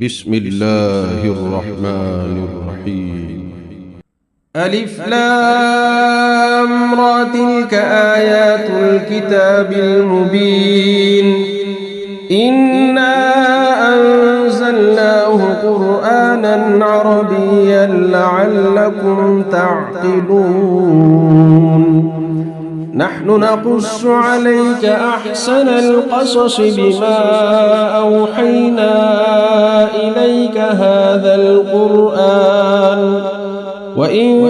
بسم الله الرحمن الرحيم. ألف لام را تلك آيات الكتاب المبين إنا أنزلناه قرآنا عربيا لعلكم تعقلون نحن نقص عليك أحسن القصص بما أوحينا إليك هذا القرآن وإن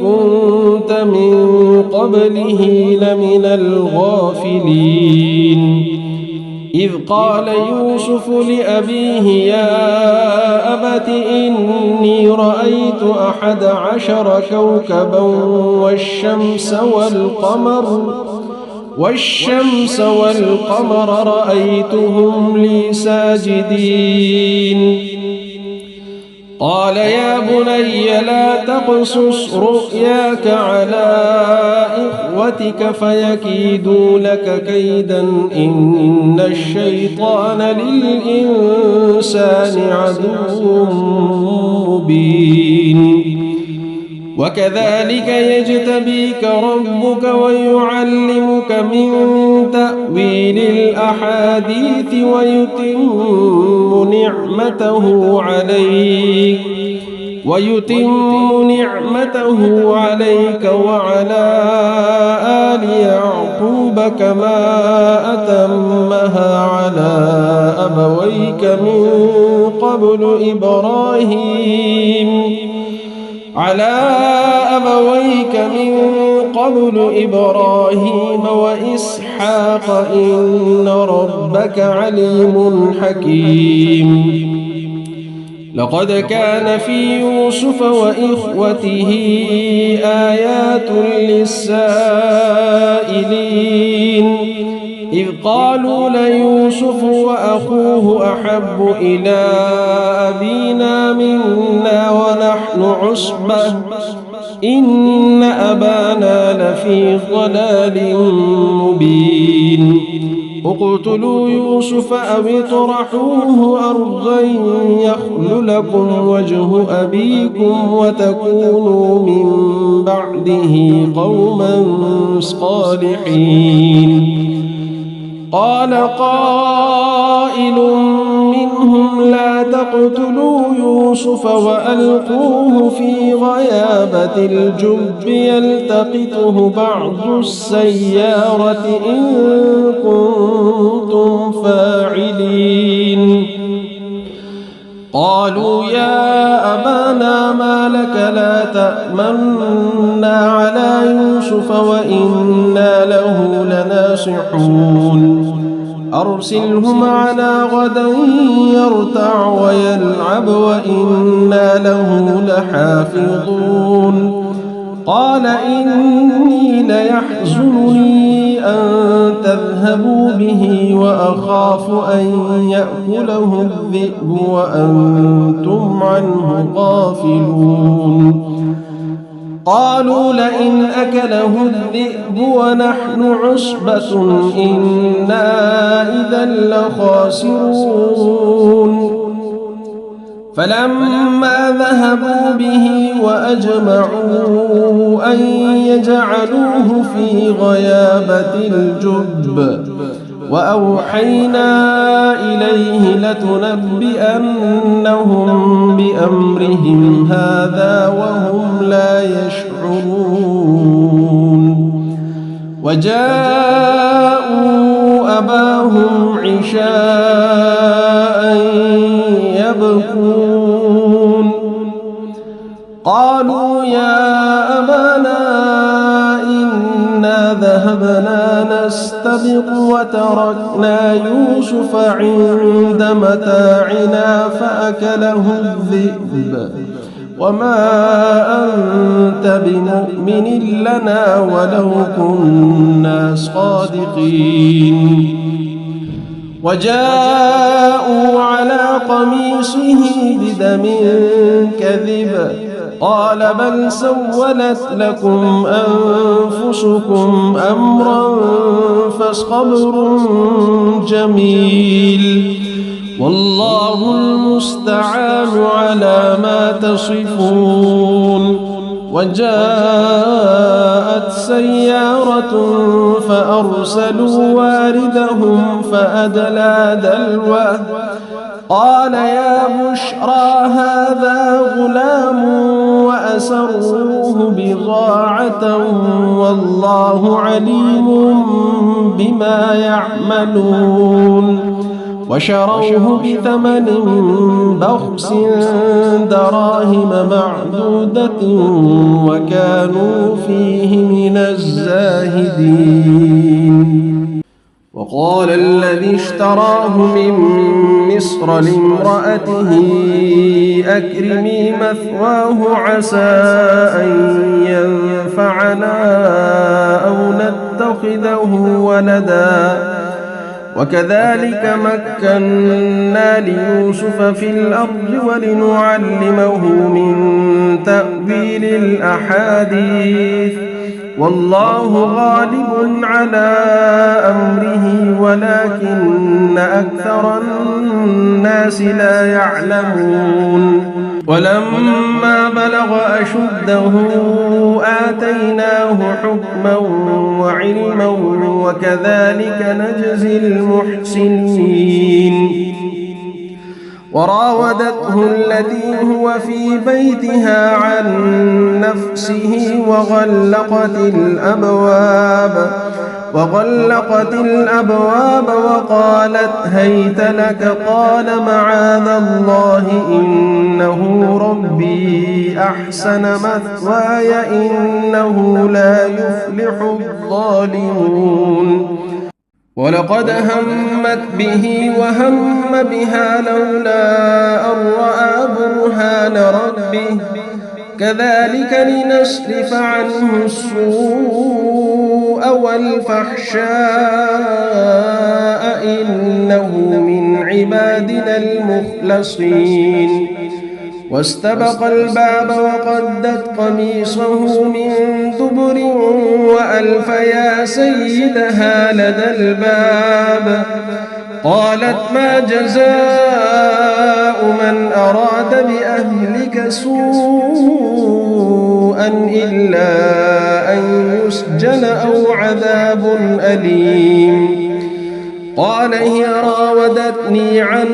كنت من قبله لمن الغافلين إذ قال يوسف لأبيه يا أبت إني رأيت 11 كوكبا والشمس والقمر رأيتهم لي ساجدين قال يا بني لا تقصص رؤياك على إخوتك فيكيدوا لك كيدا إن الشيطان للإنسان عدو مبين وكذلك يجتبيك ربك ويعلمك من تأويل الأحاديث ويتم نعمته عليك وعلى آل يعقوب كما أتمها على أبويك من قبل إبراهيم وإسحاق إن ربك عليم حكيم لقد كان في يوسف وإخوته آيات للسائلين إذ قالوا ليوسف وأخوه أحب إلى أبينا منا ونحن عصبة إن أبانا لفي ضلال مبين اقتلوا يوسف أو اطرحوه أرضا يخل لكم وجه أبيكم وتكونوا من بعده قوما صالحين قال قائل منهم لا تقتلوا يوسف وألقوه في غيابة الجب يلتقطه بعض السيارة إن كنتم فاعلين قالوا يا أبانا ما لك لا تأمنا على يوسف وإنا له لناصحون أرسله معنا غدا يرتع ويلعب وإنا له لحافظون قال إني ليحزنني أن تذهبوا به وأخاف أن يأكله الذئب وأنتم عنه غافلون قالوا لئن أكله الذئب ونحن عصبة إنا إذا لخاسرون فلما ذهبوا به وأجمعوا أن يجعلوه في غيابة الجب وأوحينا إليه لتنبئنهم بأمرهم هذا وهم لا يشعرون وجاءوا أباهم عشاء يبكون قالوا يا أبانا إنا ذهبنا نستبق وتركنا يوسف عند متاعنا فأكله الذئب وما أنت بمؤمن لنا ولو كنا صادقين وجاءوا على قميصه بدم كذب قال بل سولت لكم أنفسكم أمرا فصبر جميل والله المستعان على ما تصفون. وجاءت سيارة فأرسلوا واردهم فأدلى دلوه قال يا بشرى هذا غلام وأسروه بضاعة والله عليم بما يعملون. وشروه بثمن بخس دراهم معدودة وكانوا فيه من الزاهدين. وقال الذي اشتراه من مصر لامرأته أكرمي مثواه عسى أن ينفعنا أو نتخذه ولدا وكذلك مكنا ليوسف في الأرض ولنعلمه من تأويل الأحاديث والله غالب على أمره ولكن أكثر الناس لا يعلمون. ولما بلغ أشده آتيناه حكما وعلما وكذلك نجزي المحسنين. وراودته التي هو في بيتها عن نفسه وغلقت الأبواب وقالت هيت لك قال معاذ الله إنه ربي أحسن مثواي إنه لا يفلح الظالمون. ولقد همت به وهم بها لولا أن رأى برهان ربه كذلك لنصرف عنه السوء والفحشاء إنه من عبادنا المخلصين. واستبق الباب وقدت قميصه من دبر وألف يا سيدها لدى الباب قالت ما جزاء من أراد بأهلك سوءا إلا أن يسجن أو عذاب أليم. قال هي راودتني عن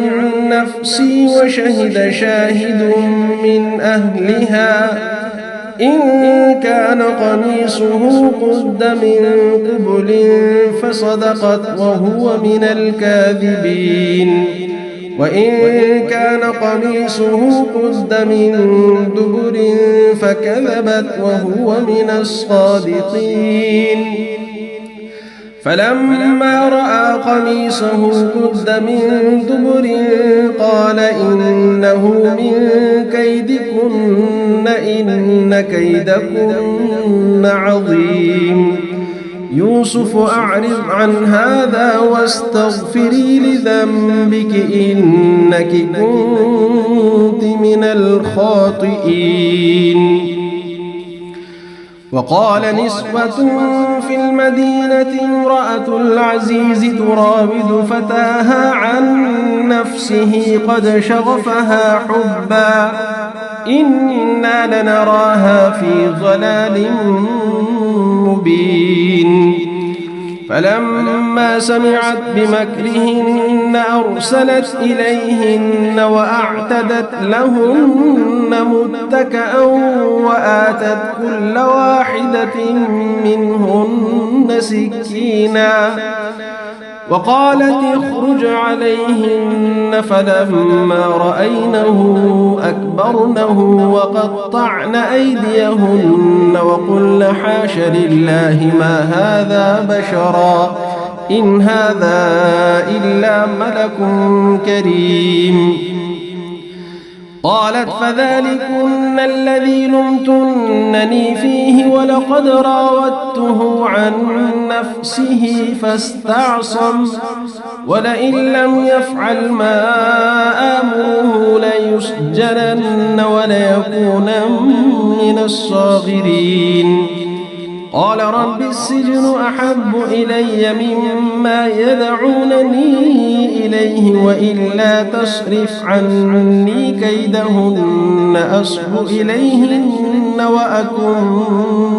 نفسي وشهد شاهد من أهلها إن كان قميصه قد من قبل فصدقت وهو من الكاذبين وإن كان قميصه قد من دبر فكذبت وهو من الصادقين. فلما رأى قميصه قد من دبر قال إنه من كيدكن إن كيدكن عظيم. يوسف أعرض عن هذا واستغفري لذنبك إنك كنت من الخاطئين. وقال نسوة في المدينة امرأة العزيز تراود فتاها عن نفسه قد شغفها حبا إنا لنراها في ضلال مبين. فلما سمعت بمكرهن أرسلت إليهن وأعتدت لهن متكأ وآتت كل واحدة منهن سكينا وقالت اخرج عليهن فلما رأينه أكبرنه وقطعن أيديهن وقلن حاش لله ما هذا بشرا إن هذا إلا ملك كريم. قالت فذلكن الذي لمتنني فيه ولقد راودته عن نفسه فاستعصم ولئن لم يفعل ما آمره ليسجنن وليكون من الصاغرين. قال رب السجن أحب إلي مما يدعونني إليه وإلا تصرف عني كيدهن أصب إليهن وأكن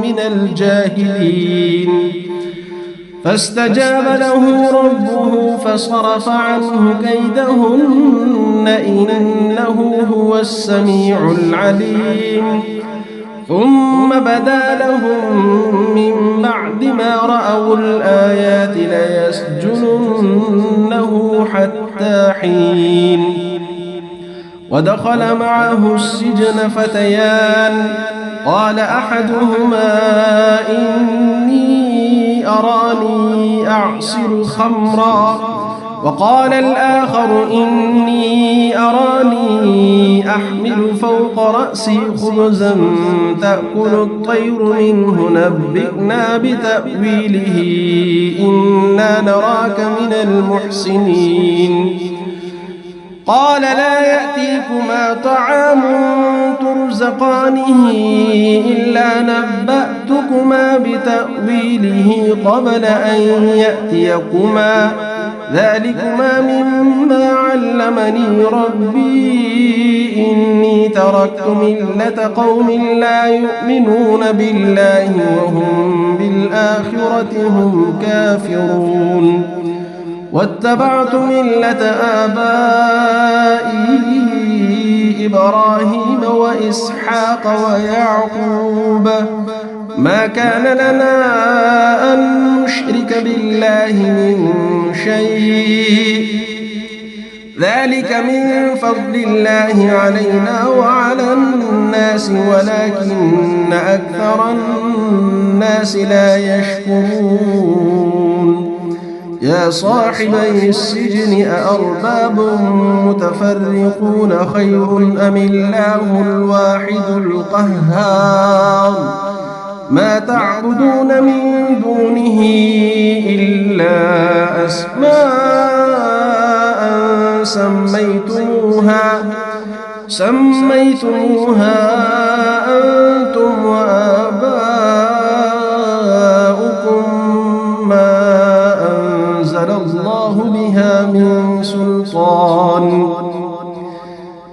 من الجاهلين فاستجاب له ربه فصرف عنه كيدهن إنه هو السميع العليم ثم بدا لهم من بعد ما رأوا الآيات ليسجننه حتى حين ودخل معه السجن فتيان قال أحدهما إني أراني أعصر خمرا وقال الآخر إني أراني أحمل فوق رأسي خبزا تأكل الطير منه نبئنا بتأويله إنا نراك من المحسنين قال لا يأتيكما طعام ترزقانه إلا نبأتكما بتأويله قبل أن يأتيكما ذلكما مما علمني ربي إني تركت ملة قوم لا يؤمنون بالله وهم بالآخرة هم كافرون واتبعت ملة آبائي إبراهيم وإسحاق ويعقوب ما كان لنا أن نشرك بالله من شيء ذلك من فضل الله علينا وعلى الناس ولكن أكثر الناس لا يشكرون يا صاحبي السجن أأرباب متفرقون خير أم الله الواحد القهار ما تعبدون من دونه إلا أسماء سميتموها أنتم وآباؤكم ما أنزل الله بها من سلطان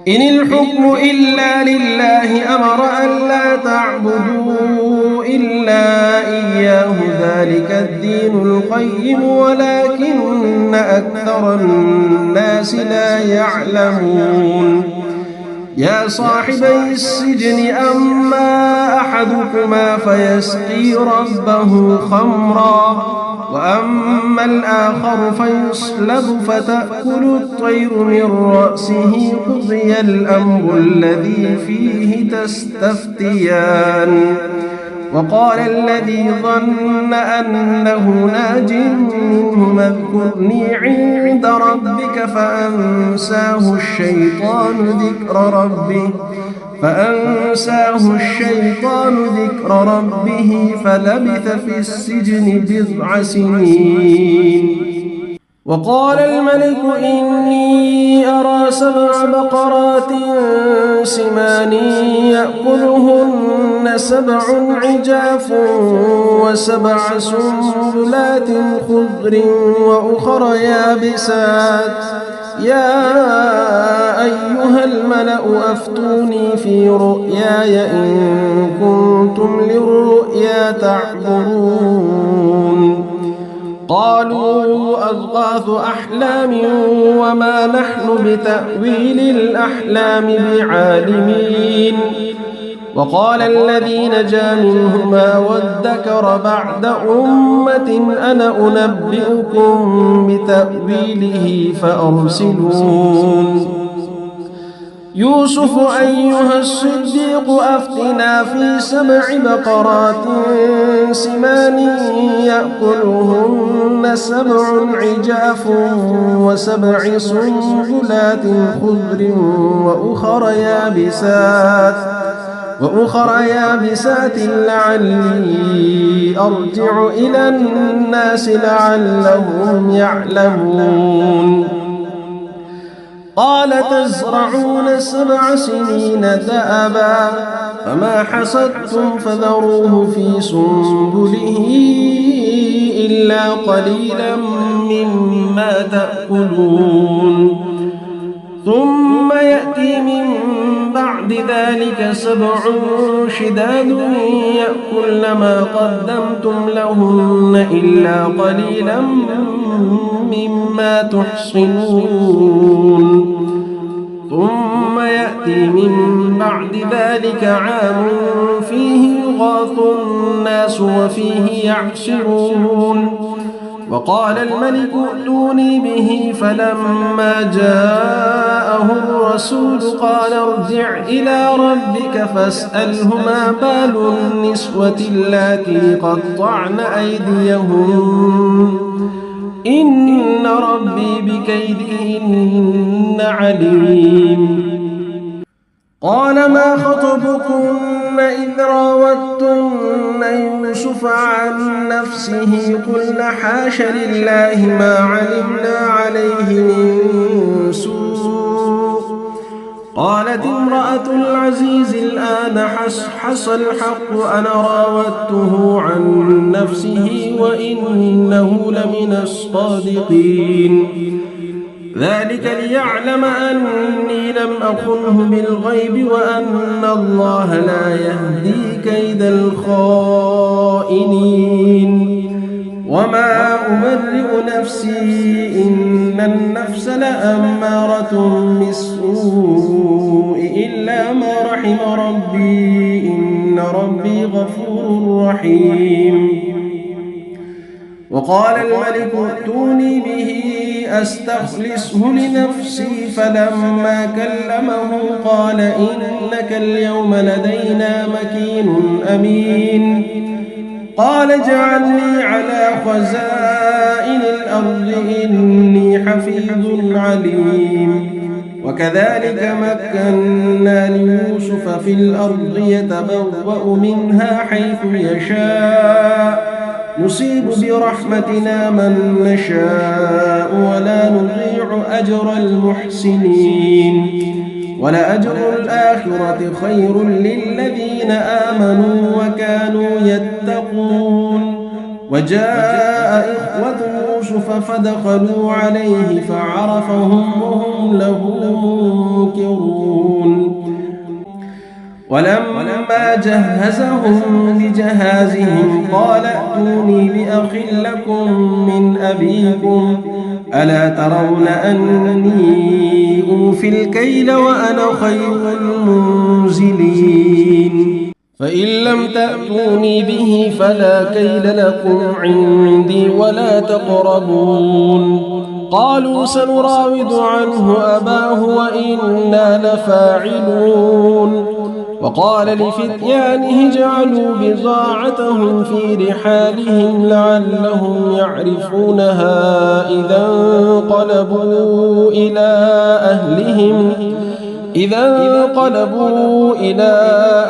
إن الحكم إلا لله أمر ألا تعبدوا إلا إياه ذلك الدين القيم ولكن أكثر الناس لا يعلمون يا صاحبي السجن أما أحدكما فيسقي ربه خمرا وأما الآخر فيصلب فتأكل الطير من رأسه قضي الأمر الذي فيه تستفتيان وقال الذي ظن أنه ناج منه اذكرني عند ربك فأنساه الشيطان ذكر ربه فلبث في السجن بضع سنين وقال الملك إني أرى 7 بقرات سمان يأكلهن 7 عجاف و7 سنبلات خضر وأخر يابسات يا أيها الملأ أفتوني في رؤياي إن كنتم للرؤيا تعبرون قالوا أضغاث أحلام وما نحن بتأويل الأحلام بعالمين وقال الذي نجا منهما وادكر بعد أمة أنا أنبئكم بتأويله فأرسلون يوسف أيها الصديق أفتنا في 7 بقرات سمان يأكلهن 7 عجاف و7 سنبلات خضر وأخر يابسات لعلي أرجع إلى الناس لعلهم يعلمون قال تزرعون 7 سنين دأبا فما حصدتم فذروه في سنبله إلا قليلا مما تأكلون ثم يأتي من بعد ذلك 7 شداد يأكلن ما قدمتم لهن إلا قليلا مما تحصنون ثم يأتي من بعد ذلك عام فيه يغاث الناس وفيه يعصرون وقال الملك ائتوني به فلما جاءه الرسول قال ارجع إلى ربك فاسأله ما بال النسوة اللاتي قطعن أيديهن إن ربي بكيدهن عليم قال ما خطبكن إذ راوتن يوسف عن نفسه قلن حاش لله ما علمنا عليه من سوء قالت امرأة العزيز الآن حصحص الحق أنا راودته عن نفسه وإنه لمن الصادقين ذلك ليعلم أني لم أخنه بالغيب وأن الله لا يهدي كيد الخائنين وما أبرئ نفسي إن النفس لأمارة بالسوء إلا ما رحم ربي إن ربي غفور رحيم وقال الملك ائتوني به أستخلصه لنفسي فلما كلمه قال إنك اليوم لدينا مكين أمين قال اجعلني على خزائن الأرض إني حفيظ عليم وكذلك مكنا ليوسف في الأرض يتبوأ منها حيث يشاء نصيب برحمتنا من نشاء ولا نضيع أجر المحسنين ولأجر الآخرة خير للذين آمنوا وكانوا يتقون وجاء إخوة يوسف فدخلوا عليه فعرفهم وهم له منكرون ولما جهزهم بجهازهم قال ائتوني بأخ لكم من أبيكم ألا ترون أني أوفي الكيل وأنا خير المنزلين فإن لم تأتوني به فلا كيل لكم عندي ولا تقربون قالوا سنراود عنه أباه وإنا لفاعلون وقال لفتيانه اجعلوا بضاعتهم في رحالهم لعلهم يعرفونها إذا انقلبوا إلى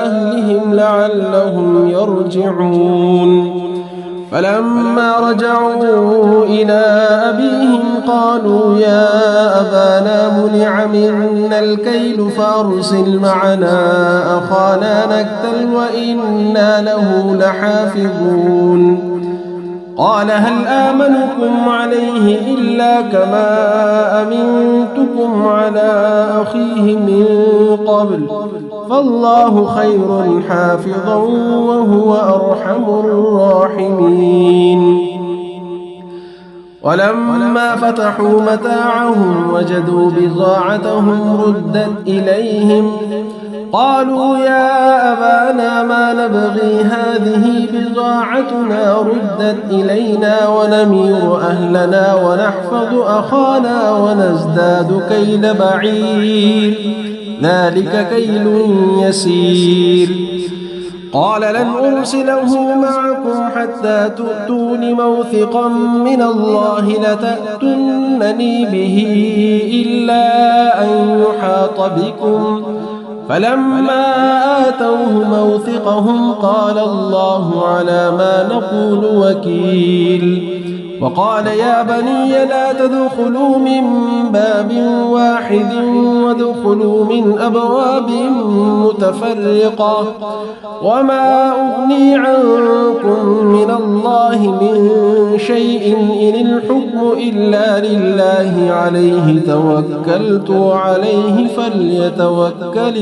أهلهم لعلهم يرجعون فلما رجعوا إلى أبيهم قالوا يا أبانا منع منا الكيل فأرسل معنا أخانا نكتل وإنا له لحافظون قال هل آمنكم عليه إلا كما أمنتكم على أخيه من قبل فالله خير حافظا وهو أرحم الراحمين ولما فتحوا متاعهم وجدوا بضاعتهم ردت إليهم قالوا يا أبانا ما نبغي هذه بضاعتنا ردت إلينا ونمير أهلنا ونحفظ أخانا ونزداد كيل بعير ذلك كيل يسير قال لن أرسله معكم حتى تؤتون موثقا من الله لتأتونني به إلا أن يحاط بكم فلما آتوه موثقهم قال الله على ما نقول وكيل وقال يا بني لا تدخلوا من باب واحد وادخلوا من أبواب متفرقة وما أغني عنكم من الله من شيء إن الحكم إلا لله عليه توكلت وعليه فليتوكل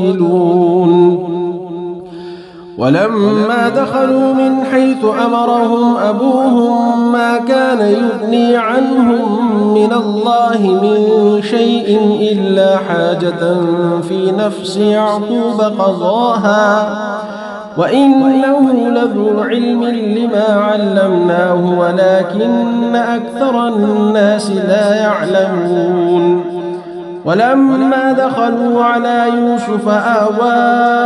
المتوكلون. ولما دخلوا من حيث أمرهم أبوهم ما كان يغني عنهم من الله من شيء إلا حاجة في نفس يعقوب قضاها وإنه لذو علم لما علمناه ولكن أكثر الناس لا يعلمون. ولما دخلوا على يوسف آوى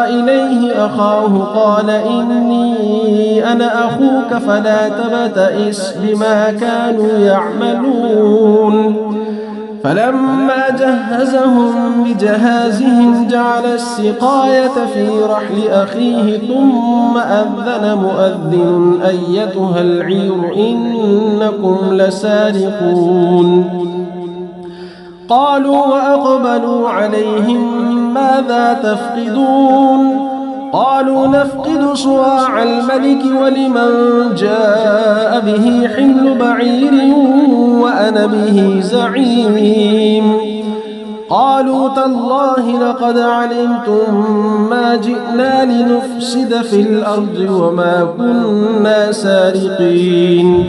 إليه أخاه قال إني أنا أخوك فلا تبتئس بما كانوا يعملون. فلما جهزهم بجهازهم جعل السقاية في رحل أخيه ثم أذن مؤذن أيتها العير إنكم لسارقون. قالوا وأقبلوا عليهم ماذا تفقدون؟ قالوا نفقد صواع الملك ولمن جاء به حمل بعير وأنا به زعيم. قالوا تالله لقد علمتم ما جئنا لنفسد في الأرض وما كنا سارقين.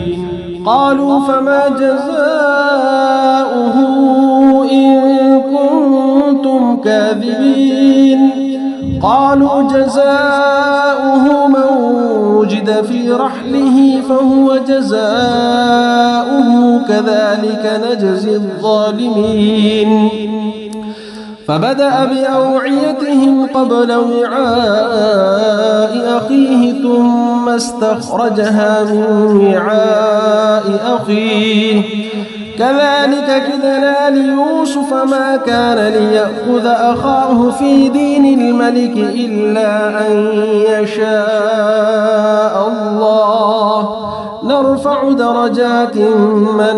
قالوا فما جزاؤه إن كنتم كاذبين؟ قالوا جزاؤه من وجد في رحله فهو جزاؤه كذلك نجزي الظالمين. فبدأ بأوعيتهم قبل وعاء أخيه ثم استخرجها من وعاء أخيه كذلك كدنا ليوسف ما كان ليأخذ أخاه في دين الملك إلا أن يشاء الله نرفع درجات من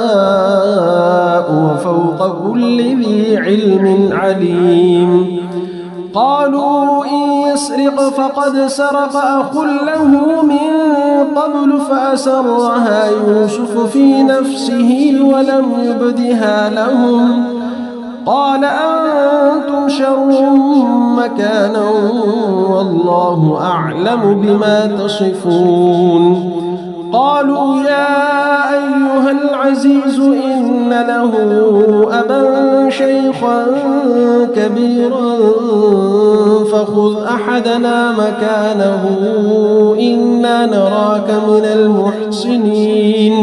نشاء وفوق كل ذي علم عليم. قالوا إن يسرق فقد سرق أخ له من قبل فأسرها يوسف في نفسه ولم يبدها لهم. قال أنتم شر مكانا والله أعلم بما تصفون. قالوا يا أيها العزيز إن له أبا شيخا كبيرا فخذ أحدنا مكانه إنا نراك من المحسنين.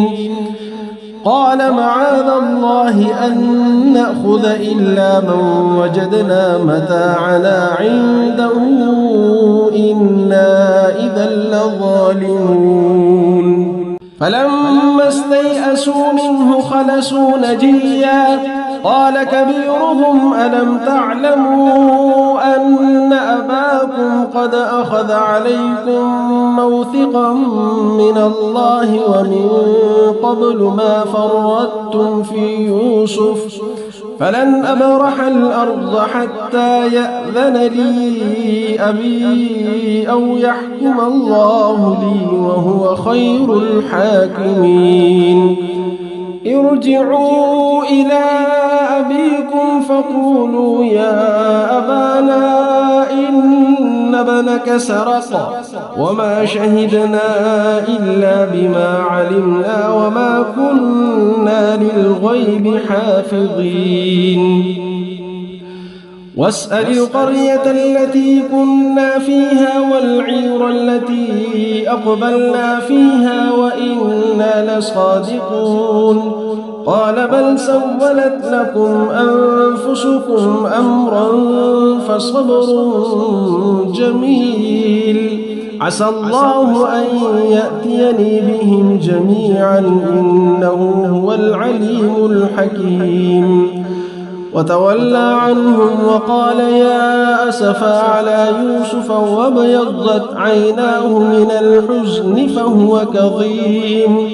قال معاذ الله أن نأخذ إلا من وجدنا متاعنا عنده إنا إذا لظالمون. فلما استيئسوا منه خلصوا نجيا قال كبيرهم ألم تعلموا أن أباكم قد أخذ عليكم موثقا من الله ومن قبل ما فرطتم في يوسف فلن أبرح الأرض حتى يأذن لي أبي أو يحكم الله لي وهو خير الحاكمين. ارجعوا إلى أبيكم فقولوا يا أبانا إن ابنك سرق وما شهدنا إلا بما علمنا وما كنا للغيب حافظين. واسأل القرية التي كنا فيها والعير التي أقبلنا فيها وإنا لصادقون. قال بل سولت لكم أنفسكم أمرا فصبر جميل عسى الله أن يأتيني بهم جميعا إنه هو العليم الحكيم. وتولى عنهم وقال يا أسفا على يوسف وابيضت عيناه من الحزن فهو كظيم.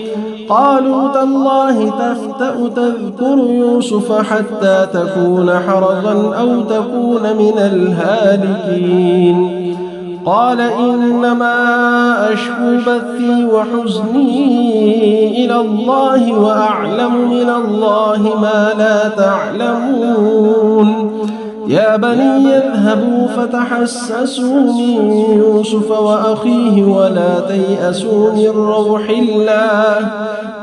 قالوا تالله تفتأ تذكر يوسف حتى تكون حرضا أو تكون من الهالكين. قال إنما أشكو بثي وحزني إلى الله وأعلم من الله ما لا تعلمون. يا بني اذهبوا فتحسسوا من يوسف وأخيه ولا تيأسوا من روح الله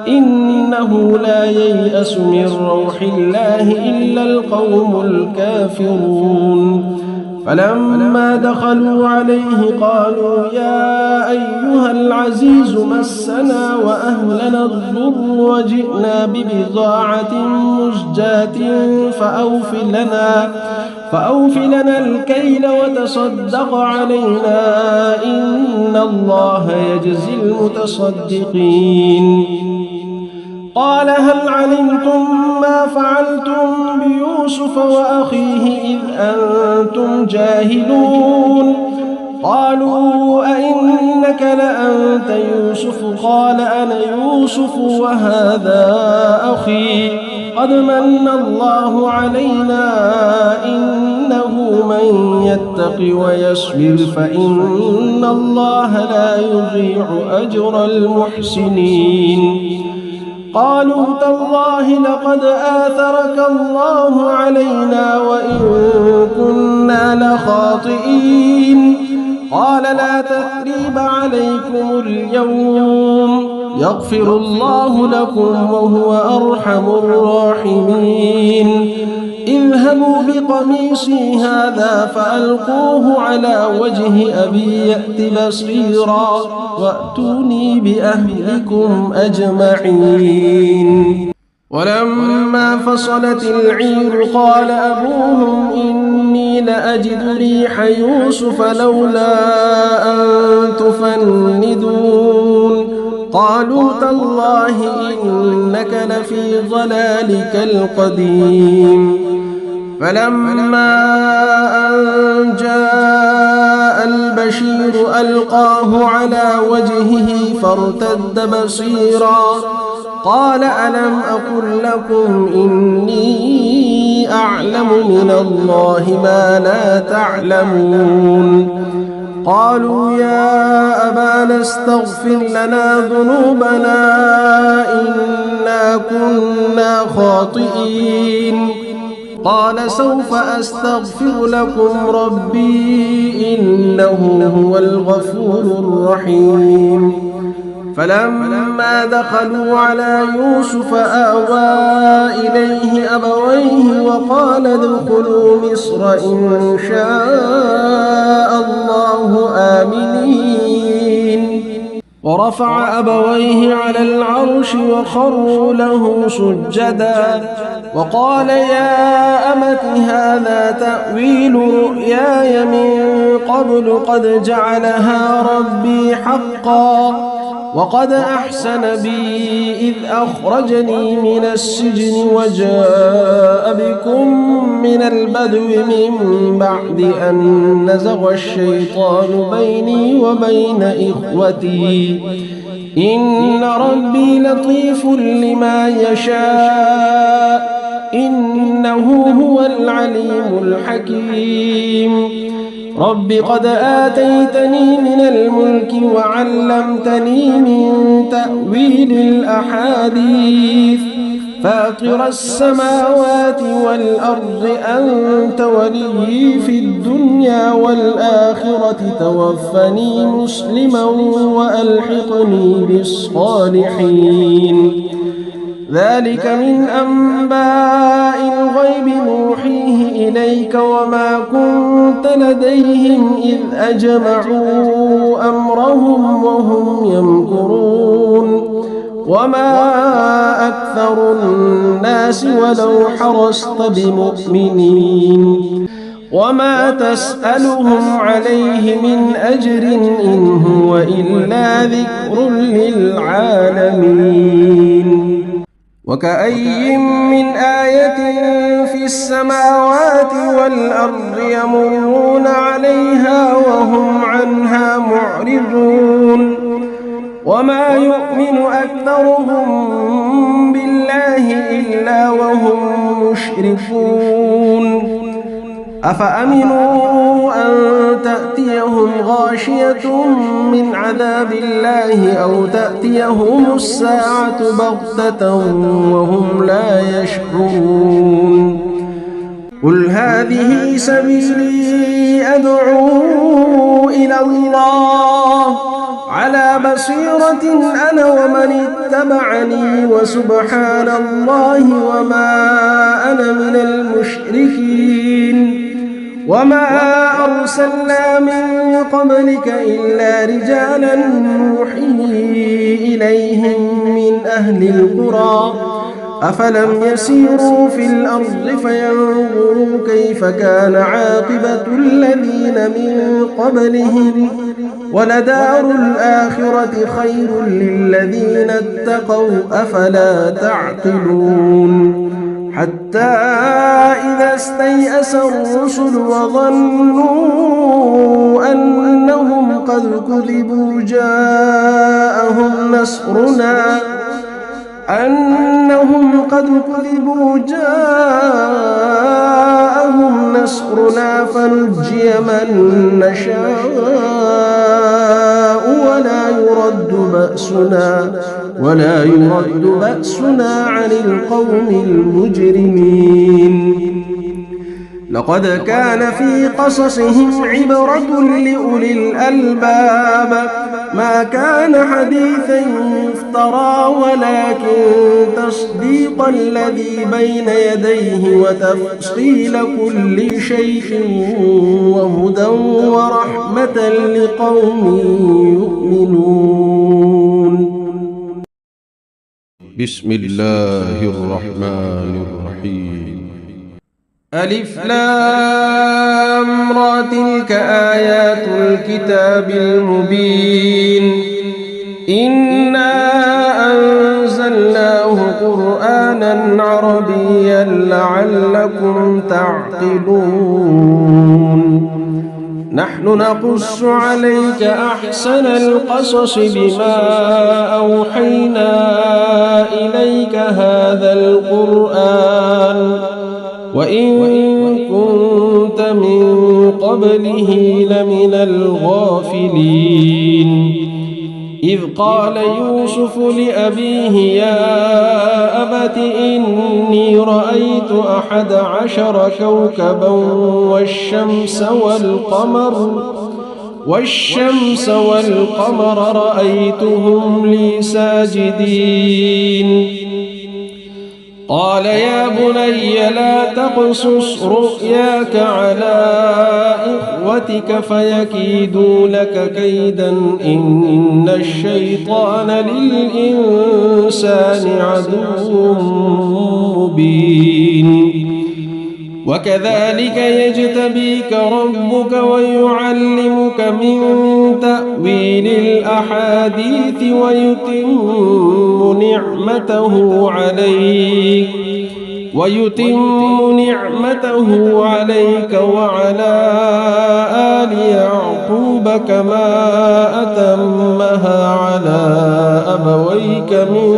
إنه لا ييأس من روح الله إلا القوم الكافرون. فلما دخلوا عليه قالوا يا أيها العزيز مسنا وأهلنا الضر وجئنا ببضاعة مزجاة فأوف لنا الكيل وتصدق علينا إن الله يجزي المتصدقين. قال هل علمتم ما فعلتم بيوسف وأخيه إذ أنتم جاهلون؟ قالوا أئنك لأنت يوسف؟ قال أنا يوسف وهذا أخي قد من الله علينا إنه من يتق ويصبر فإن الله لا يضيع أجر المحسنين. قالوا تالله لقد آثرك الله علينا وإن كنا لخاطئين. قال لا تثريب عليكم اليوم يغفر الله لكم وهو أرحم الراحمين. اذهبوا بقميصي هذا فألقوه على وجه أبي يأت بصيرا وأتوني بأهلكم أجمعين. ولما فصلت العير قال أبوهم إني لأجد ريح يوسف لولا أن تفندون. قالوا تالله إنك لفي ضلالك القديم. فلما أن جاء البشير ألقاه على وجهه فارتد بصيرا قال ألم أقل لكم إني أعلم من الله ما لا تعلمون. قالوا يا أبانا استغفر لنا ذنوبنا إنا كنا خاطئين. قال سوف أستغفر لكم ربي إنه هو الغفور الرحيم. فلما دخلوا على يوسف آوى إليه أبويه وقال ادخلوا مصر إن شاء الله آمنين. ورفع أبويه على العرش وخروا له سجدا وقال يا أمت هذا تأويل رؤياي من قبل قد جعلها ربي حقا وقد أحسن بي إذ أخرجني من السجن وجاء بكم من البدو من بعد أن نزغ الشيطان بيني وبين إخوتي إن ربي لطيف لما يشاء إنه هو العليم الحكيم. رب قد آتيتني من الملك وعلمتني من تأويل الأحاديث فاطر السماوات والأرض أنت ولي في الدنيا والآخرة توفني مسلما وألحقني بالصالحين. ذلك من أنباء الغيب نوحيه إليك وما كنت لديهم إذ أجمعوا أمرهم وهم يمكرون وما أكثر الناس ولو حرصت بمؤمنين وما تسألهم عليه من أجر إن هو إلا ذكر للعالمين. وكأي من آية في السماوات والأرض يمرون عليها وهم عنها معرضون وما يؤمن أكثرهم بالله إلا وهم مشركون أفأمنوا أن تأتيهم غاشية من عذاب الله أو تأتيهم الساعة بغتة وهم لا يشعرون قل هذه سبيلي أدعو إلى الله على بصيرة أنا ومن اتبعني وسبحان الله وما أنا من المشركين وما أرسلنا من قبلك إلا رجالا نوحي إليهم من أهل القرى أفلم يسيروا في الأرض فينظروا كيف كان عاقبة الذين من قبلهم ولدار الآخرة خير للذين اتقوا أفلا تعقلون حتى إذا استيأس الرسل وظنوا أنهم قد كذبوا جاءهم نصرنا فنجي من نشاء ولا يرد بأسنا عن القوم المجرمين لقد كان في قصصهم عبرة لأولي الألباب ما كان حديثا يفترى ولكن تصديق الذي بين يديه وتفصيل كل شيء وهدى ورحمة لقوم يؤمنون. بسم الله الرحمن الرحيم. ألف لام را تلك آيات الكتاب المبين إنا أنزلناه قرآنا عربيا لعلكم تعقلون نحن نقص عليك أحسن القصص بما أوحينا إليك هذا القرآن وإن كنت من قبله لمن الغافلين إذ قال يوسف لأبيه يا أبت إني رأيت 11 كوكبا والشمس والقمر رأيتهم لي ساجدين قال يا بني لا تقصص رؤياك على إخوتك فيكيدوا لك كيدا إن الشيطان للإنسان عدو مبين وكذلك يجتبيك ربك ويعلمك من تأويل الأحاديث ويتم نعمته عليك وعلى آل يعقوب كما أتمها على أبويك من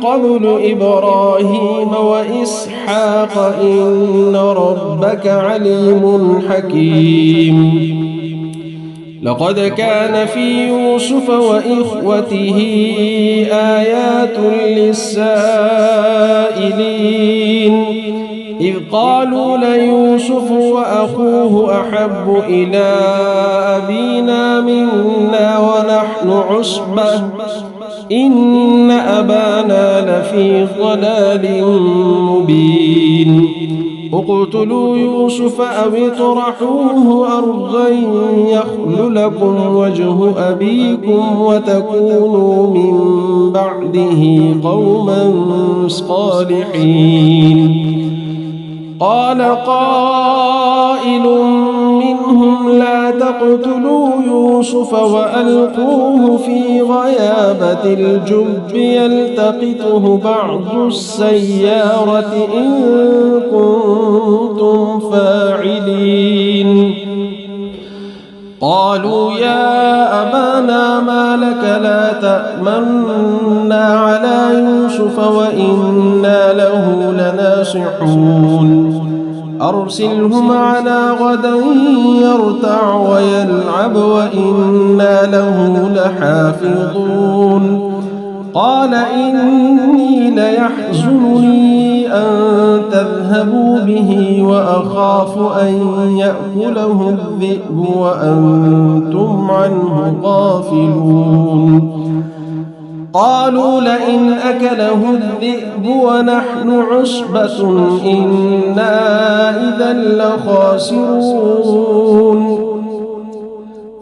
قبل إبراهيم وإسحاق إن ربك عليم حكيم لقد كان في يوسف وإخوته آيات للسائلين إذ قالوا ليوسف وأخوه أحب إلى أبينا منا ونحن عصبة إن أبانا لفي ضلال مبين اقتلوا يوسف أو اطرحوه أرضا يخل لكم وجه أبيكم وتكونوا من بعده قوما صالحين قال قائل منهم لا تقتلوا يوسف وألقوه في غيابة الجب يلتقطه بعض السيارة إن كنتم فاعلين قالوا يا أبانا ما لك لا تأمنا على يوسف وإنا له لناصحون أرسله معنا غدا يرتع ويلعب وإنا له لحافظون قال إني ليحزنني أن تذهبوا به وأخاف أن يأكله الذئب وأنتم عنه غافلون قالوا لئن أكله الذئب ونحن عصبة إنا إذا لخاسرون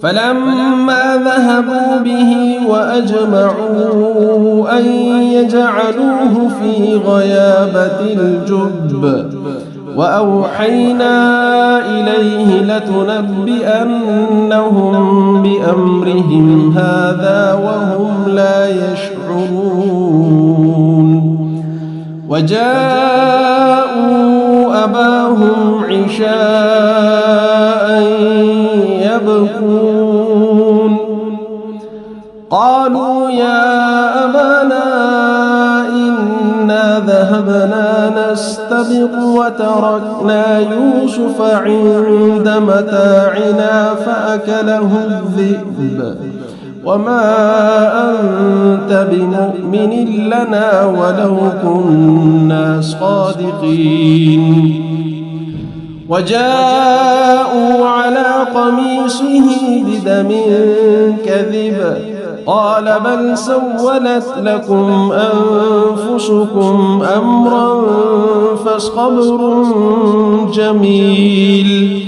فلما ذهبوا به وأجمعوا أن يجعلوه في غيابة الجب وأوحينا إليه لتنبئنهم بأمرهم هذا وهم لا يشعرون وجاءوا أباهم عشاء يبكون قالوا يا أبانا إنا ذهبنا نستبق وتركنا يوسف عند متاعنا فأكله الذئب وما أنت بمؤمن لنا ولو كنا صادقين وجاءوا على قميصه بدم كذب قال بل سولت لكم أنفسكم أمرا فصبر جميل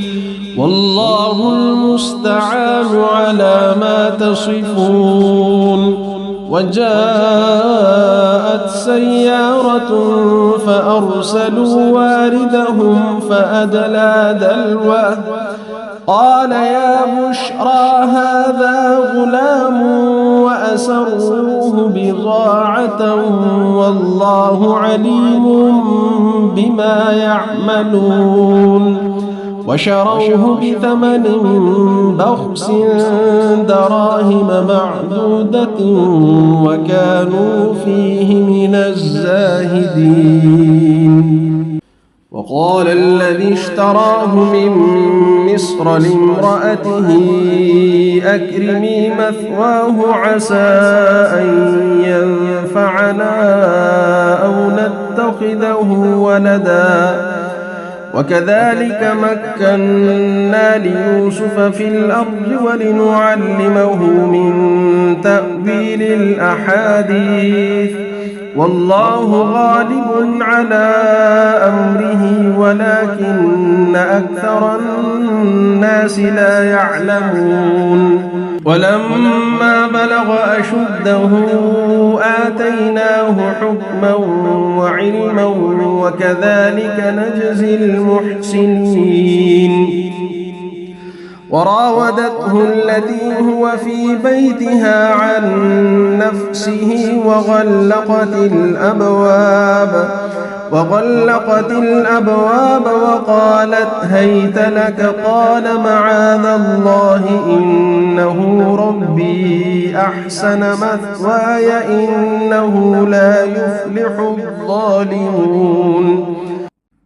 والله المستعان على ما تصفون وجاءت سيارة فأرسلوا واردهم فأدلى دلوه قال يا بشرى هذا غلام وأسروه بضاعة والله عليم بما يعملون وشروه بثمن بخس دراهم معدودة وكانوا فيه من الزاهدين وقال الذي اشتراه من مصر لامرأته أكرمي مثواه عسى أن ينفعنا أو نتخذه ولدا وكذلك مكنا ليوسف في الأرض ولنعلمه من تأويل الأحاديث والله غالب على أمره ولكن أكثر الناس لا يعلمون ولما بلغ أشده آتيناه حكما وعلما وكذلك نجزي المحسنين وراودته التي هو في بيتها عن نفسه وغلقت الأبواب وقالت هيت لك قال معاذ الله إنه ربي أحسن مثواي إنه لا يفلح الظالمون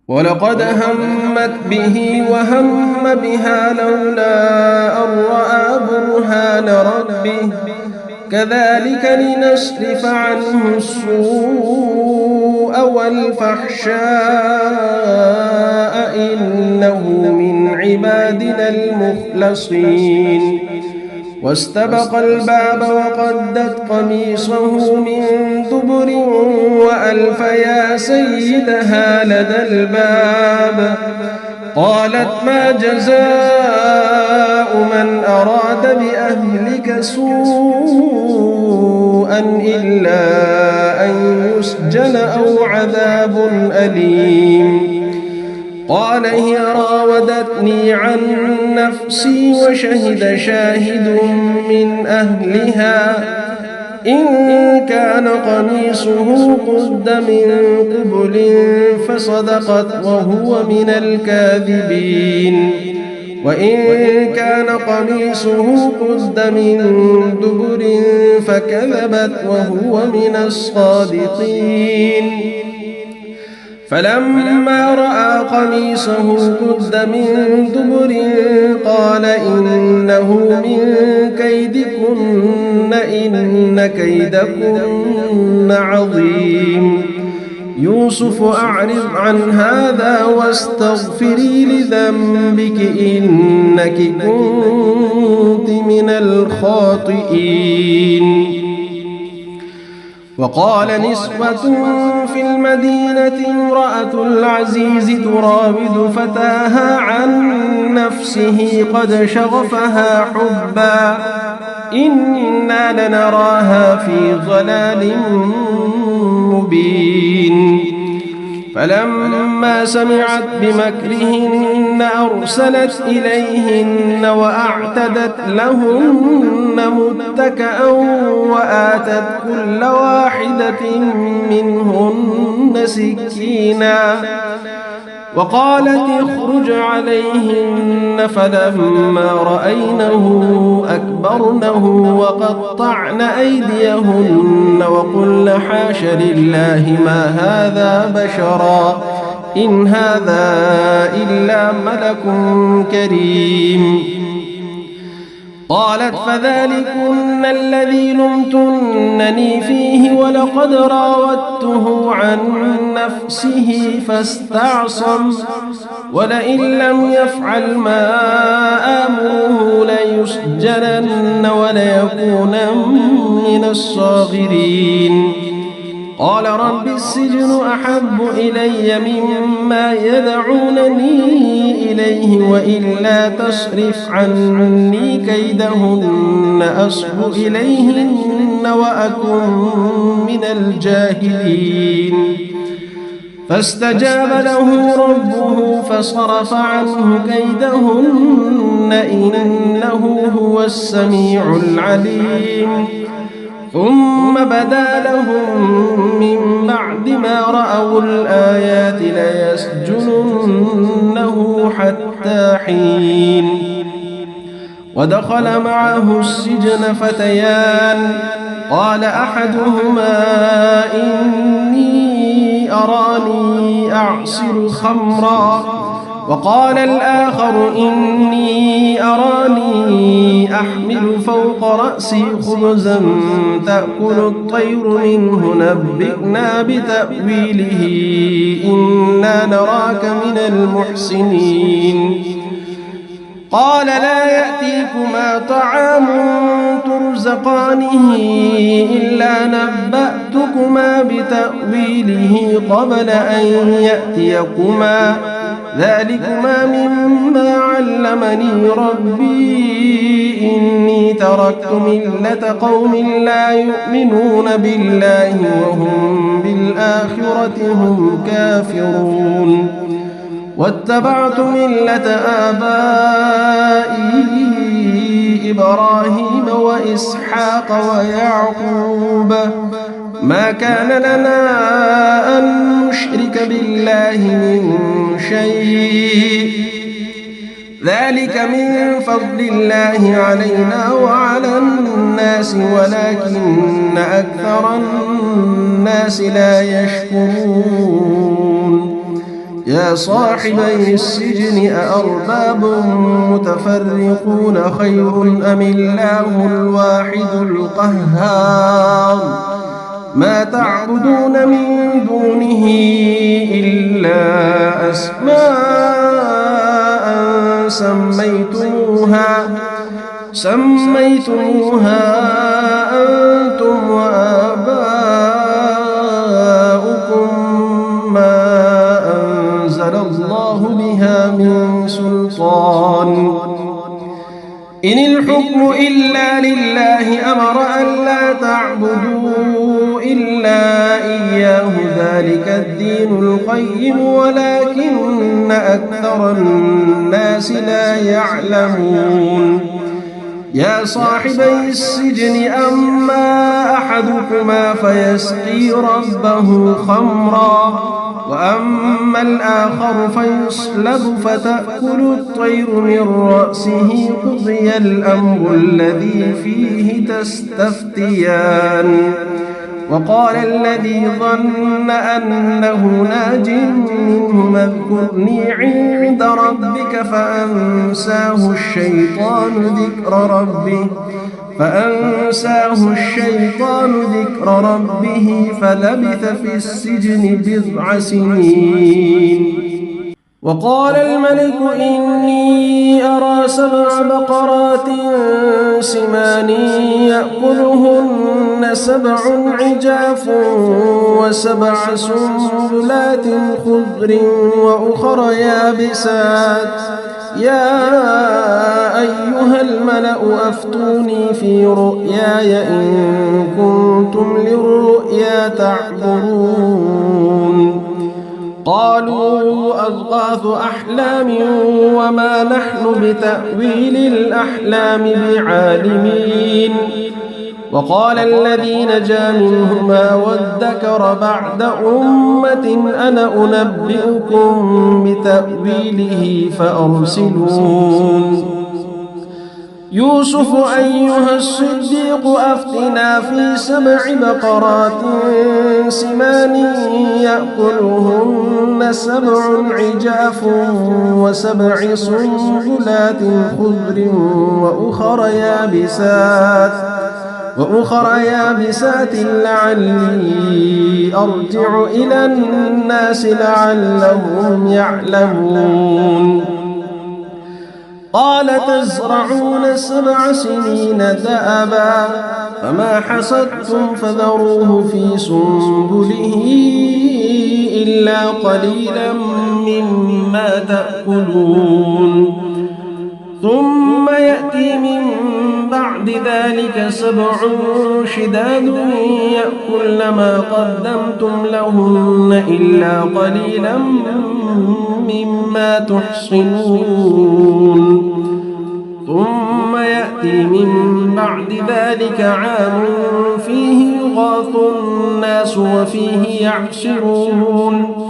ولقد همت به وهم بها لولا أن رأى برهان ربه كذلك لنصرف عنه السوء والفحشاء إنه من عبادنا المخلصين واستبق الباب وقدت قميصه من دبر وألف يا سيدها لدى الباب قالت ما جزاء من أراد بأهلك سوءا إلا أن يسجن أو عذاب أليم قال هي راودتني عن نفسي وشهد شاهد من أهلها إن كان قميصه قد من قبل فصدقت وهو من الكاذبين وإن كان قميصه قد من دبر فكذبت وهو من الصادقين فلما رأى قميصه قد من دبر قال إنه من كيدكن إن كيدكن عظيم يوسف أعرض عن هذا واستغفري لذنبك إنك كنت من الخاطئين وقال نسوة في المدينة امرأة العزيز تراود فتاها عن نفسه قد شغفها حبا إنا لنراها في ضلال مبين فلما سمعت بمكرهن أرسلت إليهن وأعتدت لهن متكأ وآتت كل واحدة منهن سكينا وقالت اخرج عليهن فلما رأينه أكبرنه وقطعن أيديهن وقلن حاش لله ما هذا بشرا إن هذا إلا ملك كريم قالت فذلكن الذي لمتنني فيه ولقد راودته عن نفسه فاستعصم ولئن لم يفعل ما آمره ليسجنن وليكونن من الصاغرين قال رب السجن أحب إلي مما يدعونني إليه وإلا تصرف عني كيدهن أصب إليهن وأكن من الجاهلين فاستجاب له ربه فصرف عنه كيدهن إنه هو السميع العليم ثم بدا لهم من بعد ما رأوا الآيات ليسجننه حتى حين ودخل معه السجن فتيان قال أحدهما إني أراني أعصر خمرا وقال الآخر إني أراني أحمل فوق رأسي خبزا تأكل الطير منه نبئنا بتأويله إنا نراك من المحسنين قال لا يأتيكما طعام ترزقانه إلا نبأتكما بتأويله قبل أن يأتيكما ذلكما مما علمني ربي إني تركت ملة قوم لا يؤمنون بالله وهم بالآخرة هم كافرون واتبعت ملة آبائي إبراهيم وإسحاق ويعقوب ما كان لنا أن نشرك بالله من شيء ذلك من فضل الله علينا وعلى الناس ولكن أكثر الناس لا يشكرون يا صاحبي السجن أأرباب متفرقون خير أم الله الواحد القهار ما تعبدون من دونه إلا أسماء سميتموها أنتم وآباؤكم ما أنزل الله بها من سلطان إن الحكم إلا لله أمر أن لا تعبدوا إلا إياه ذلك الدين القيم ولكن أكثر الناس لا يعلمون يا صاحبي السجن أما أحدكما فيسقي ربه خمرا وأما الآخر فيصلب فتأكل الطير من رأسه قضي الأمر الذي فيه تستفتيان وقال الذي ظن أنه ناج منهما اذكرني عند ربك فأنساه الشيطان ذكر ربه فلبث في السجن 9 سنين وقال الملك إني أرى 7 بقرات سمان يأكلهن 7 عجاف و7 سنبلات خضر وأخر يابسات يا أيها الملأ أفتوني في رؤياي إن كنتم للرؤيا تعبرون قالوا أضغاث أحلام وما نحن بتأويل الأحلام بعالمين وقال الذي نجا منهما وادكر بعد أمة أنا أنبئكم بتأويله فأرسلون يوسف أيها الصديق أفتنا في 7 بقرات سمان يأكلهن 7 عجاف و7 سنبلات خضر وأخر يابسات لعلي أرجع إلى الناس لعلهم يعلمون قال تزرعون 7 سنين دأبا فما حصدتم فذروه في سنبله إلا قليلا مما تأكلون ثم يأتي من بعد ذلك 7 شداد يأكلن ما قدمتم لهن إلا قليلا مما تحصنون ثم يأتي من بعد ذلك عام فيه يغاث الناس وفيه يعصرون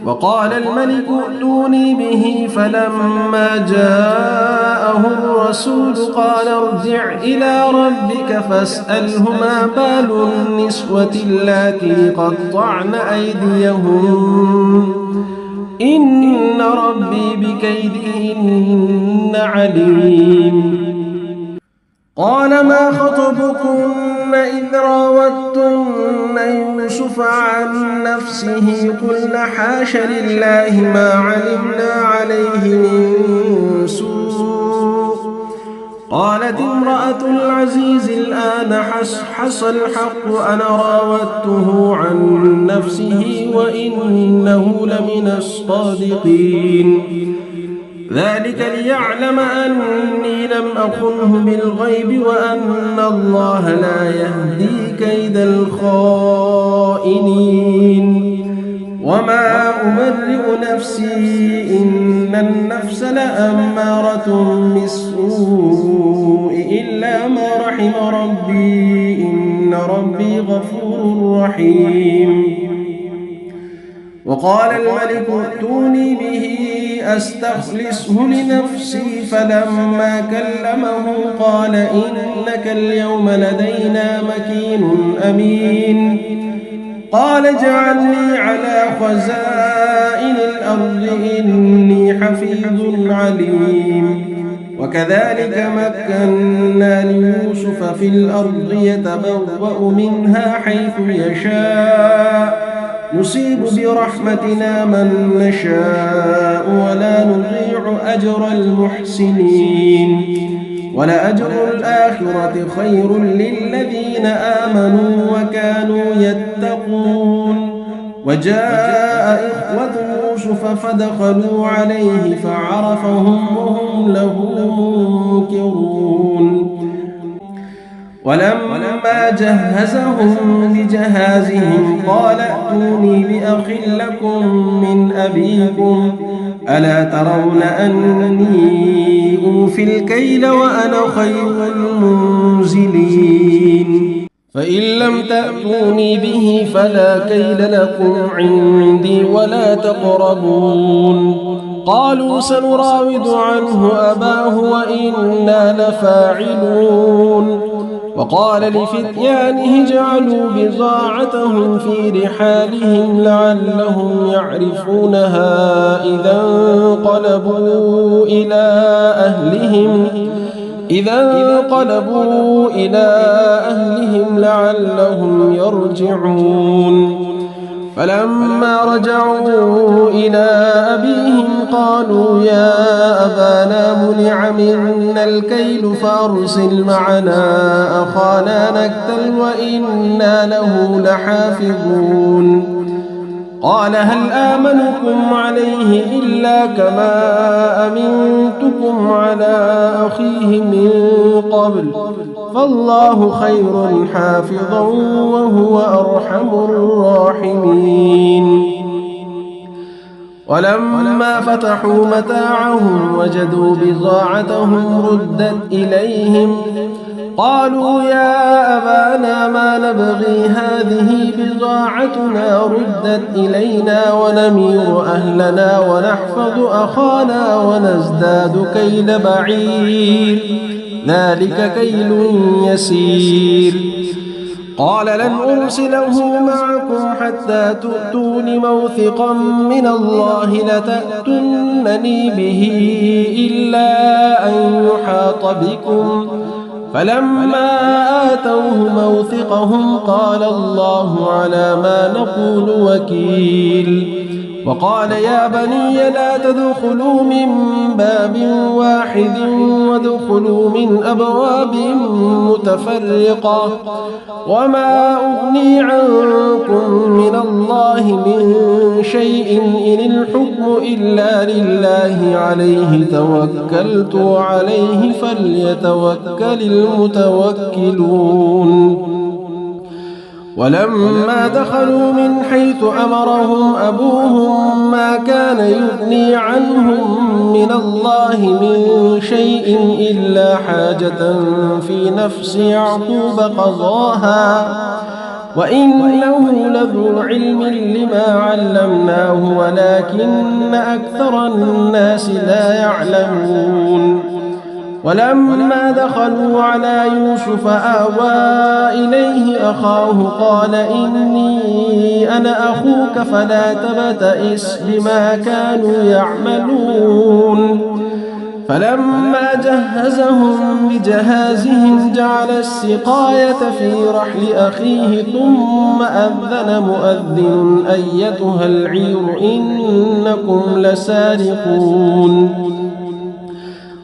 وقال الملك ائتوني به فلما جاءه الرسول قال ارجع إلى ربك فاسأله ما بال النسوة اللاتي قطعن أيديهن إن ربي بكيدهن عليم قال ما خطبكن إذ راوتن يوسف عن نفسه قلن حاش لله ما علمنا عليه من سوء قالت امرأة العزيز الآن حص الحق أنا راودته عن نفسه وإنه لمن الصادقين ذلك ليعلم أني لم أخنه بالغيب وأن الله لا يهدي كيد الخائنين وما أبرئ نفسي إن النفس لأمارة بالسوء إلا ما رحم ربي إن ربي غفور رحيم وقال الملك ائتوني به أستخلصه لنفسي فلما كلمه قال إنك اليوم لدينا مكين أمين قال اجعلني على خزائن الأرض إني حفيظ عليم وكذلك مكنا ليوسف في الأرض يتبوأ منها حيث يشاء نصيب برحمتنا من نشاء ولا نضيع أجر المحسنين ولأجر الآخرة خير للذين آمنوا وكانوا يتقون وجاء إخوة يوسف فدخلوا عليه فعرفهم وهم له منكرون ولما جهزهم بجهازهم قال ائتوني بأخ لكم من أبيكم ألا ترون أني أوفي الكيل وأنا خير المنزلين فإن لم تأتوني به فلا كيل لكم عندي ولا تقربون قالوا سنراود عنه أباه وإنا لفاعلون وقال لفتيانه اجعلوا بضاعتهم في رحالهم لعلهم يعرفونها إذا انقلبوا إلى أهلهم لعلهم يرجعون فلما رجعوا إلى أبيهم قالوا يا أبانا منع منا الكيل فأرسل معنا أخانا نكتل وإنا له لحافظون قال هل آمنكم عليه إلا كما أمنتكم على أخيه من قبل فالله خير حافظا وهو أرحم الراحمين ولما فتحوا متاعهم وجدوا بضاعتهم ردت إليهم قالوا يا أبانا ما نبغي هذه بضاعتنا ردت إلينا ونمير أهلنا ونحفظ أخانا ونزداد كيل بعير ذلك كيل يسير قال لن أرسله معكم حتى تؤتون موثقا من الله لتأتونني به إلا أن يحاط بكم فلما آتوه موثقهم قال الله على ما نقول وكيل وقال يا بني لا تدخلوا من باب واحد وادخلوا من أبواب متفرقة وما أغني عنكم من الله من شيء إن الحكم إلا لله عليه توكلت وعليه فليتوكل المتوكلون ولما دخلوا من حيث أمرهم أبوهم ما كان يغني عنهم من الله من شيء إلا حاجة في نفس يعقوب قضاها وإنه لذو علم لما علمناه ولكن أكثر الناس لا يعلمون ولما دخلوا على يوسف آوى إليه أخاه قال إني أنا أخوك فلا تبتئس بما كانوا يعملون فلما جهزهم بجهازهم جعل السقاية في رحل أخيه ثم أذن مؤذن أيتها العير إنكم لسارقون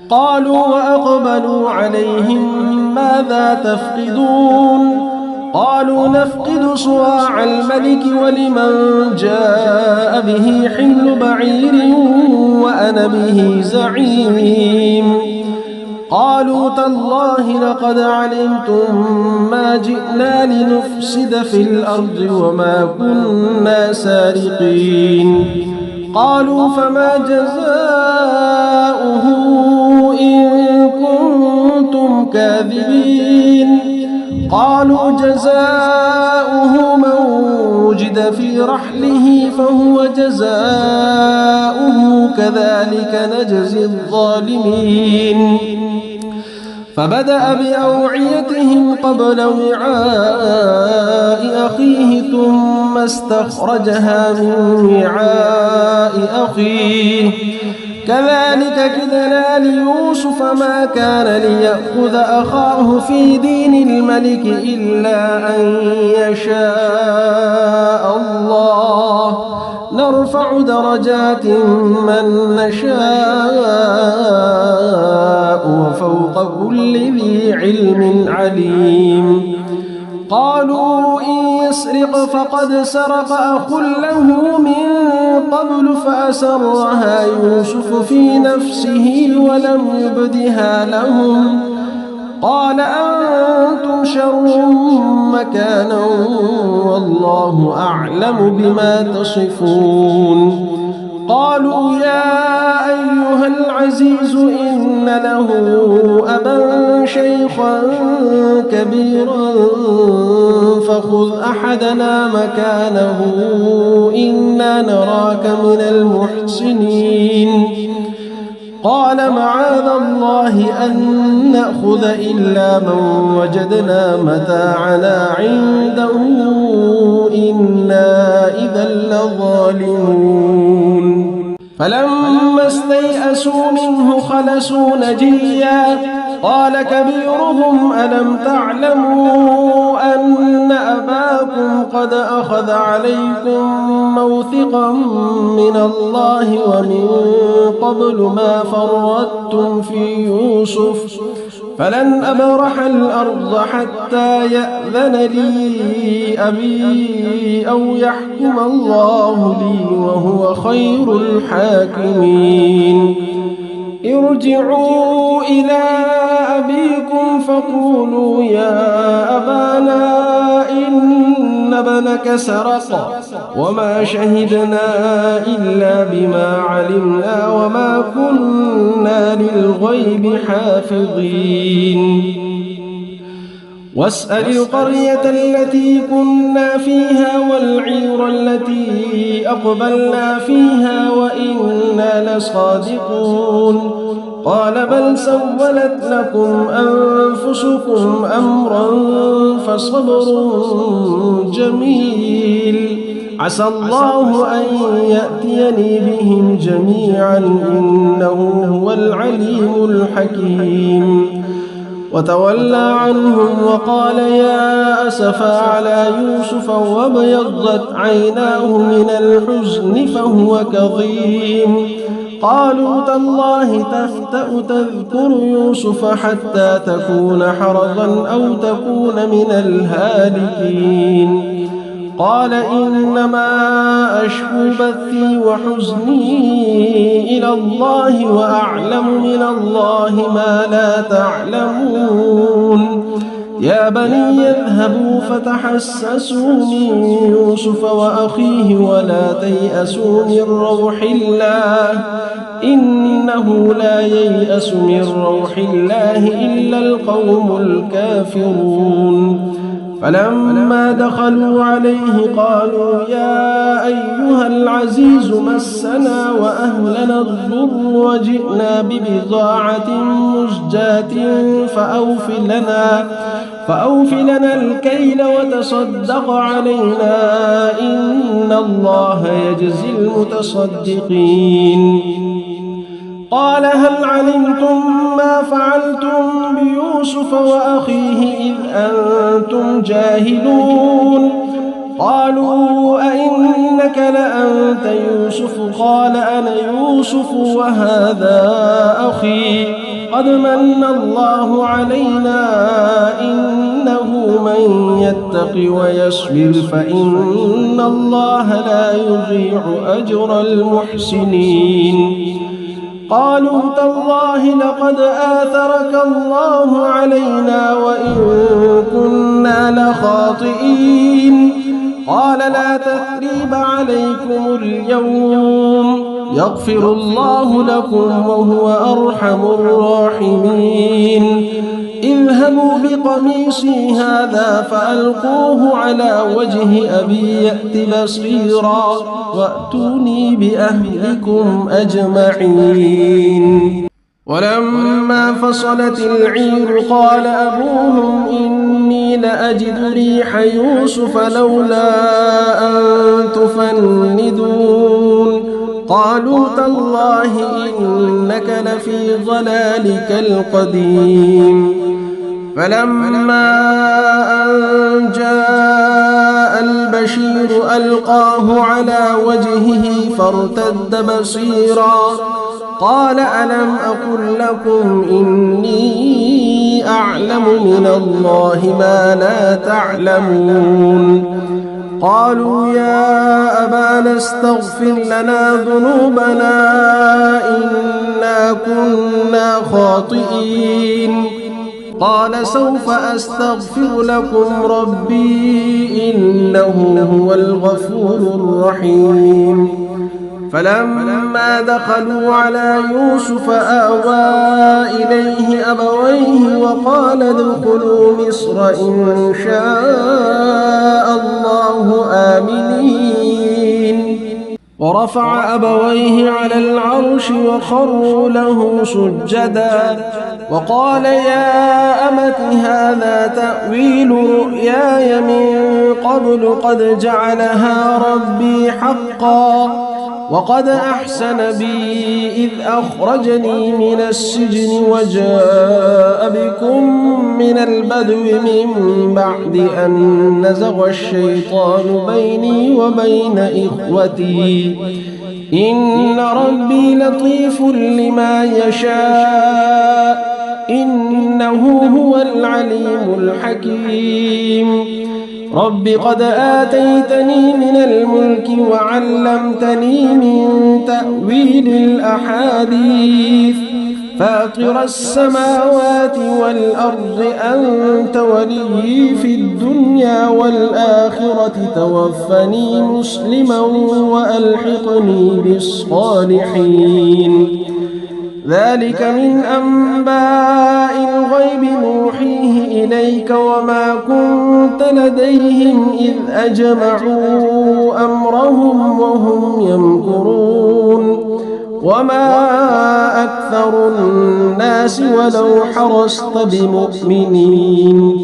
قالوا وأقبلوا عليهم ماذا تفقدون قالوا نفقد صواع الملك ولمن جاء به حمل بعير وأنا به زعيم قالوا تالله لقد علمتم ما جئنا لنفسد في الأرض وما كنا سارقين قالوا فما جزاؤه إن كنتم كاذبين قالوا جزاؤه من وجد في رحله فهو جزاؤه كذلك نجزي الظالمين فبدأ بأوعيتهم قبل وعاء أخيه ثم استخرجها من وعاء أخيه كذلك كدنا ليوسف ما كان ليأخذ أخاه في دين الملك إلا أن يشاء الله نرفع درجات من نشاء وفوق كل ذي علم عليم قالوا إن يسرق فقد سرق أخ له من قبل فأسرها يوسف في نفسه ولم يبدها لهم قال أنتم شر مكانا والله أعلم بما تصفون. قالوا يا أيها العزيز إن له أبا شيخا كبيرا فخذ أحدنا مكانه إنا نراك من المحسنين. قال معاذ الله أن نأخذ إلا من وجدنا متاعنا عنده إنا إذا لظالمون. فلما استيئسوا منه خلصوا نجيا قال كبيرهم ألم تعلموا أن أباكم قد أخذ عليكم موثقا من الله ومن قبل ما فرطتم في يوسف فلن أبرح الأرض حتى يأذن لي أبي أو يحكم الله لي وهو خير الحاكمين. ارجعوا إلى أبيكم فقولوا يا أبانا إن ابنك سرق وما شهدنا إلا بما علمنا وما كنا للغيب حافظين. واسأل القرية التي كنا فيها والعير التي أقبلنا فيها وإنا لصادقون. قال بل سولت لكم أنفسكم أمرا فصبر جميل عسى الله أن يأتيني بهم جميعا إنه هو العليم الحكيم. وتولى عنهم وقال يا أسفا على يوسف وابيضت عيناه من الحزن فهو كظيم. قالوا تالله تفتأ تذكر يوسف حتى تكون حرضا أو تكون من الهالكين. قال إنما أشكو بثي وحزني إلى الله وأعلم من الله ما لا تعلمون. يا بني اذهبوا فتحسسوا من يوسف وأخيه ولا تيأسوا من روح الله إنه لا ييأس من روح الله إلا القوم الكافرون. فلما دخلوا عليه قالوا يا أيها العزيز مسنا وأهلنا الضر وجئنا ببضاعة مزجاة فأوف لنا الكيل وتصدق علينا إن الله يجزي المتصدقين. قال هل علمتم ما فعلتم بيوسف وأخيه إذ أنتم جاهلون؟ قالوا أئنك لأنت يوسف؟ قال أنا يوسف وهذا أخي قد من الله علينا إنه من يتق ويصبر فإن الله لا يضيع أجر المحسنين. قالوا تالله لقد آثرك الله علينا وإن كنا لخاطئين. قال لا تثريب عليكم اليوم يغفر الله لكم وهو أرحم الراحمين. اذهبوا بقميصي هذا فألقوه على وجه أبي يأت بصيرا وأتوني بأهلكم أجمعين. ولما فصلت العير قال أبوهم إني لأجد ريح يوسف لولا أن تفندون. قالوا تالله إنك لفي ضلالك القديم. فلما أن جاء البشير ألقاه على وجهه فارتد بصيرا قال ألم أقل لكم إني أعلم من الله ما لا تعلمون. قالوا يا أبانا استغفر لنا ذنوبنا إنا كنا خاطئين. قال سوف أستغفر لكم ربي إنه هو الغفور الرحيم فلما دخلوا على يوسف آوى إليه أبويه وقال ادخلوا مصر إن شاء الله آمنين ورفع أبويه على العرش وخروا له سجدا وقال يا أمت هذا تأويل رؤياي من قبل قد جعلها ربي حقا وقد أحسن بي إذ أخرجني من السجن وجاء بكم من البدو من بعد أن نزغ الشيطان بيني وبين إخوتي إن ربي لطيف لما يشاء إنه هو العليم الحكيم رب قد آتيتني من الملك وعلمتني من تأويل الأحاديث فاطر السماوات والأرض أنت ولي في الدنيا والآخرة توفني مسلما وألحقني بالصالحين ذلك من أنباء الغيب نوحيه إليك وما كنت لديهم إذ أجمعوا أمرهم وهم يمكرون وما أكثر الناس ولو حرصت بمؤمنين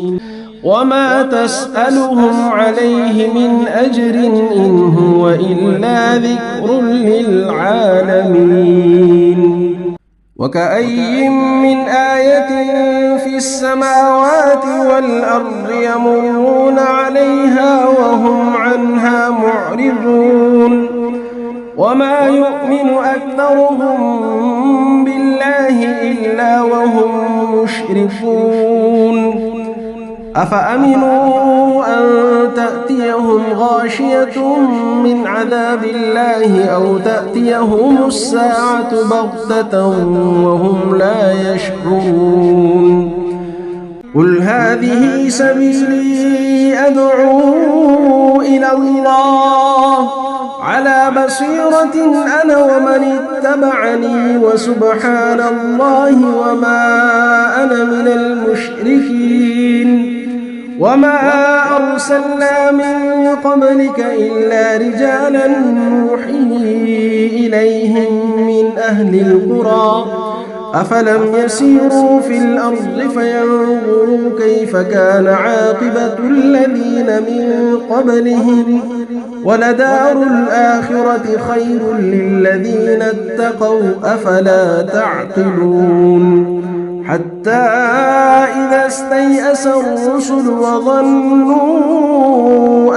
وما تسألهم عليه من أجر إن هو إلا ذكر للعالمين وكأي من آية في السماوات والأرض يمرون عليها وهم عنها معرضون وما يؤمن أكثرهم بالله إلا وهم مشركون أفأمنوا أن تأتيهم غاشية من عذاب الله أو تأتيهم الساعة بغتة وهم لا يشعرون قل هذه سبيلي أدعو إلى الله على بصيرة أنا ومن اتبعني وسبحان الله وما أنا من المشركين وما أرسلنا من قبلك إلا رجالا نوحي إليهم من أهل القرى أفلم يسيروا في الأرض فينظروا كيف كان عاقبة الذين من قبلهم ولدار الآخرة خير للذين اتقوا أفلا تعقلون حتى إذا استيأس الرسل وظنوا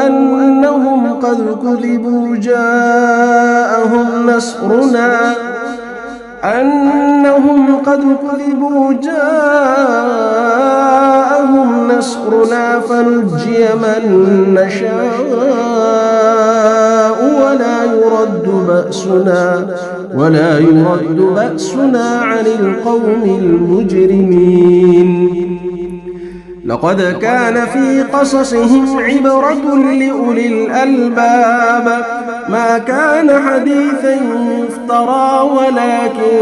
أنهم قد كذبوا جاءهم نصرنا فنجي من نشاء ولا يرد بأسنا عن القوم المجرمين لقد كان في قصصهم عبرة لأولي الألباب ما كان حديثا يفترى ولكن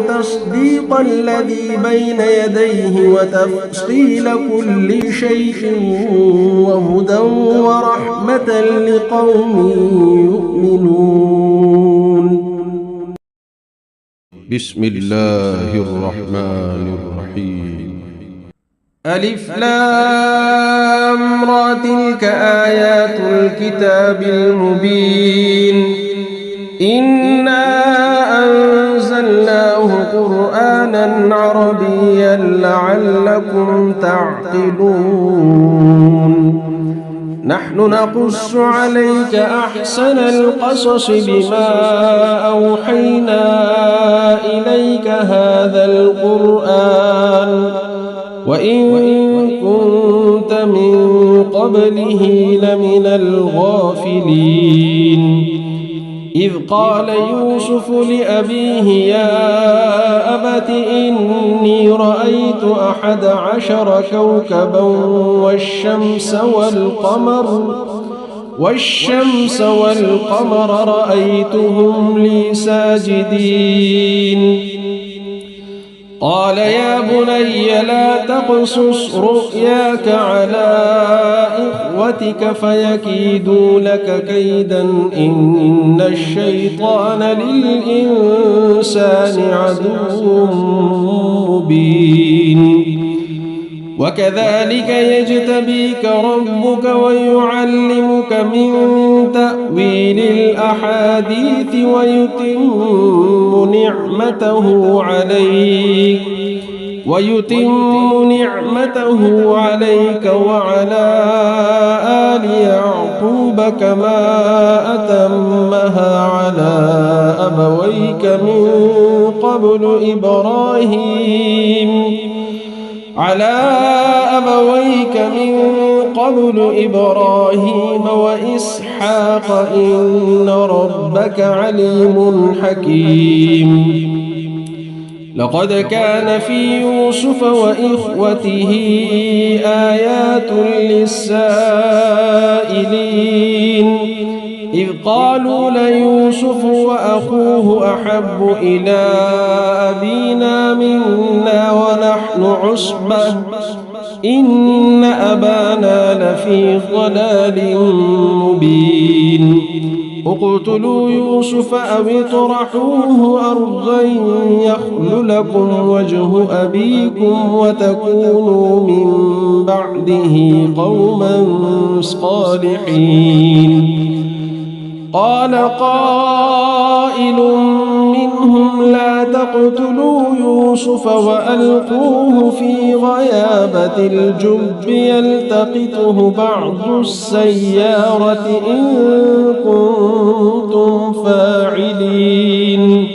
تصديق الذي بين يديه وتفصيل كل شيء وهدى ورحمة لقوم يؤمنون بسم الله الرحمن الرحيم ألف لام را تلك آيات الكتاب المبين إنا أنزلناه قرآنا عربيا لعلكم تعقلون نحن نقص عليك أحسن القصص بما أوحينا إليك هذا القرآن وإن كنت من قبله لمن الغافلين إذ قال يوسف لأبيه يا أبت إني رأيت 11 كوكبا والشمس والقمر رأيتهم لي ساجدين قال يا بني لا تقصص رؤياك على إخوتك فيكيدوا لك كيدا إن الشيطان للإنسان عدو مبين وكذلك يجتبيك ربك ويعلمك من تأويل الأحاديث ويتم نعمته عليك وعلى آل يعقوب كما أتمها على أبويك من قبل إبراهيم وإسحاق إن ربك عليم حكيم لقد كان في يوسف وإخوته آيات للسائلين إذ قالوا ليوسف وأخوه أحب إلى أبينا منا ونحن عصبة إن أبانا لفي ضلال مبين اقتلوا يوسف أو اطرحوه أرضا يخل لكم وجه أبيكم وتكونوا من بعده قوما صالحين قال قائل منهم لا تقتلوا يوسف وألقوه في غيابة الجب يلتقطه بعض السيارة إن كنتم فاعلين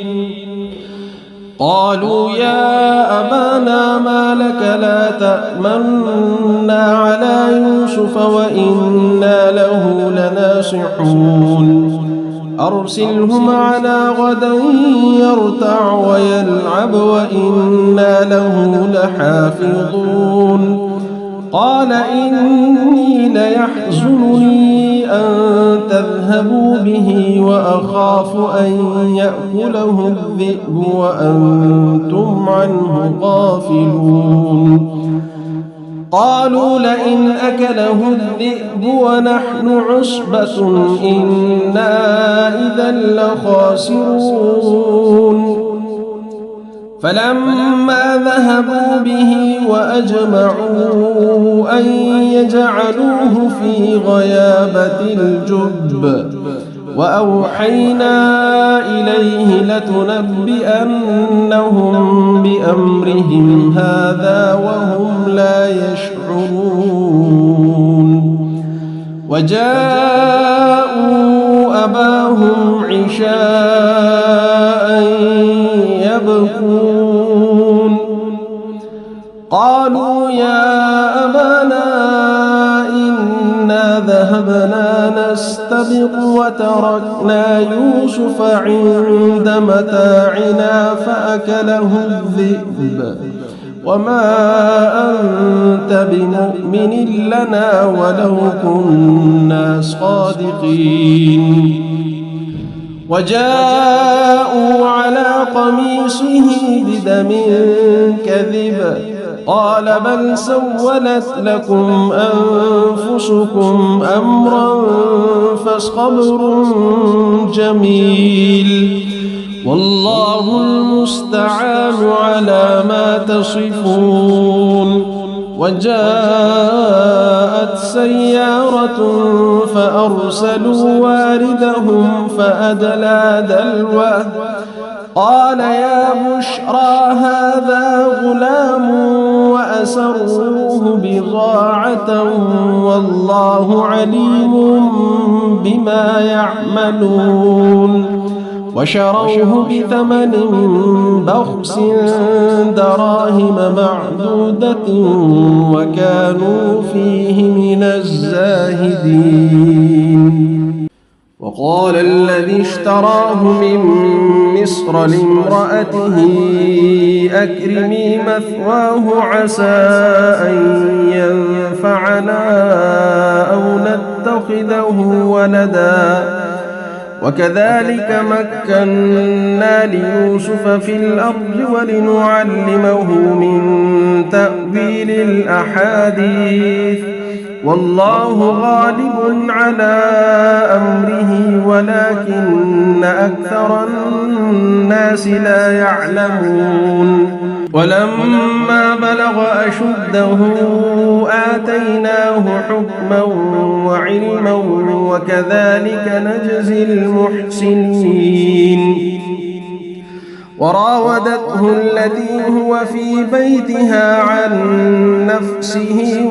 قالوا يا أبانا ما لك لا تأمنا على يوسف وإنا له لناصحون أرسله معنا غدا يرتع ويلعب وإنا له لحافظون قال إني ليحزنني أن تذهبوا به وأخاف أن يأكله الذئب وأنتم عنه غافلون قالوا لئن أكله الذئب ونحن عصبة إنا إذا لخاسرون فلما ذهبوا به وأجمعوا أن يجعلوه في غيابة الجب وأوحينا إليه لتنبئنهم بأمرهم هذا وهم لا يشعرون وجاءوا أباهم عشاء يبكون قالوا يا أبانا إنا ذهبنا نستبق وتركنا يوسف عند متاعنا فأكله الذئب وما أنت بمؤمن لنا ولو كنا صادقين وجاءوا على قميصه بدم كذب قال بل سولت لكم أنفسكم أمرا فصبر جميل والله المستعان على ما تصفون وجاءت سيارة فأرسلوا واردهم فأدلى دلوه قال يا بشرى هذا غلام وأسروه بضاعة والله عليم بما يعملون وشروه بثمن بخس دراهم معدودة وكانوا فيه من الزاهدين وقال الذي اشتراه من مصر لامرأته أكرمي مثواه عسى أن ينفعنا أو نتخذه ولدا وكذلك مكنا ليوسف في الأرض ولنعلمه من تأويل الأحاديث والله غالب على أمره ولكن أكثر الناس لا يعلمون ولما بلغ أشده آتيناه حكما وعلما وكذلك نجزي المحسنين وراودته التي هو في بيتها عن نفسه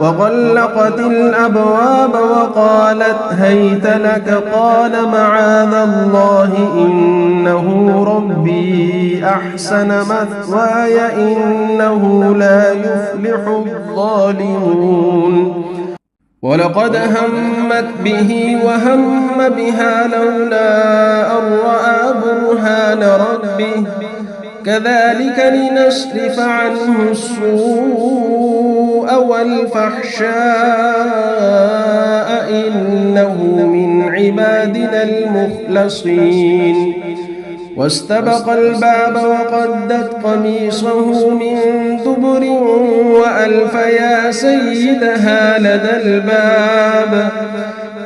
وغلقت الأبواب وقالت هيت لك قال معاذ الله إنه ربي أحسن مثواي إنه لا يفلح الظالمون ولقد همت به وهم بها لولا أن رأى برهان ربه كذلك لنصرف عنه السوء والفحشاء إنه من عبادنا المخلصين واستبق الباب وقدت قميصه من دبر وألف يا سيدها لدى الباب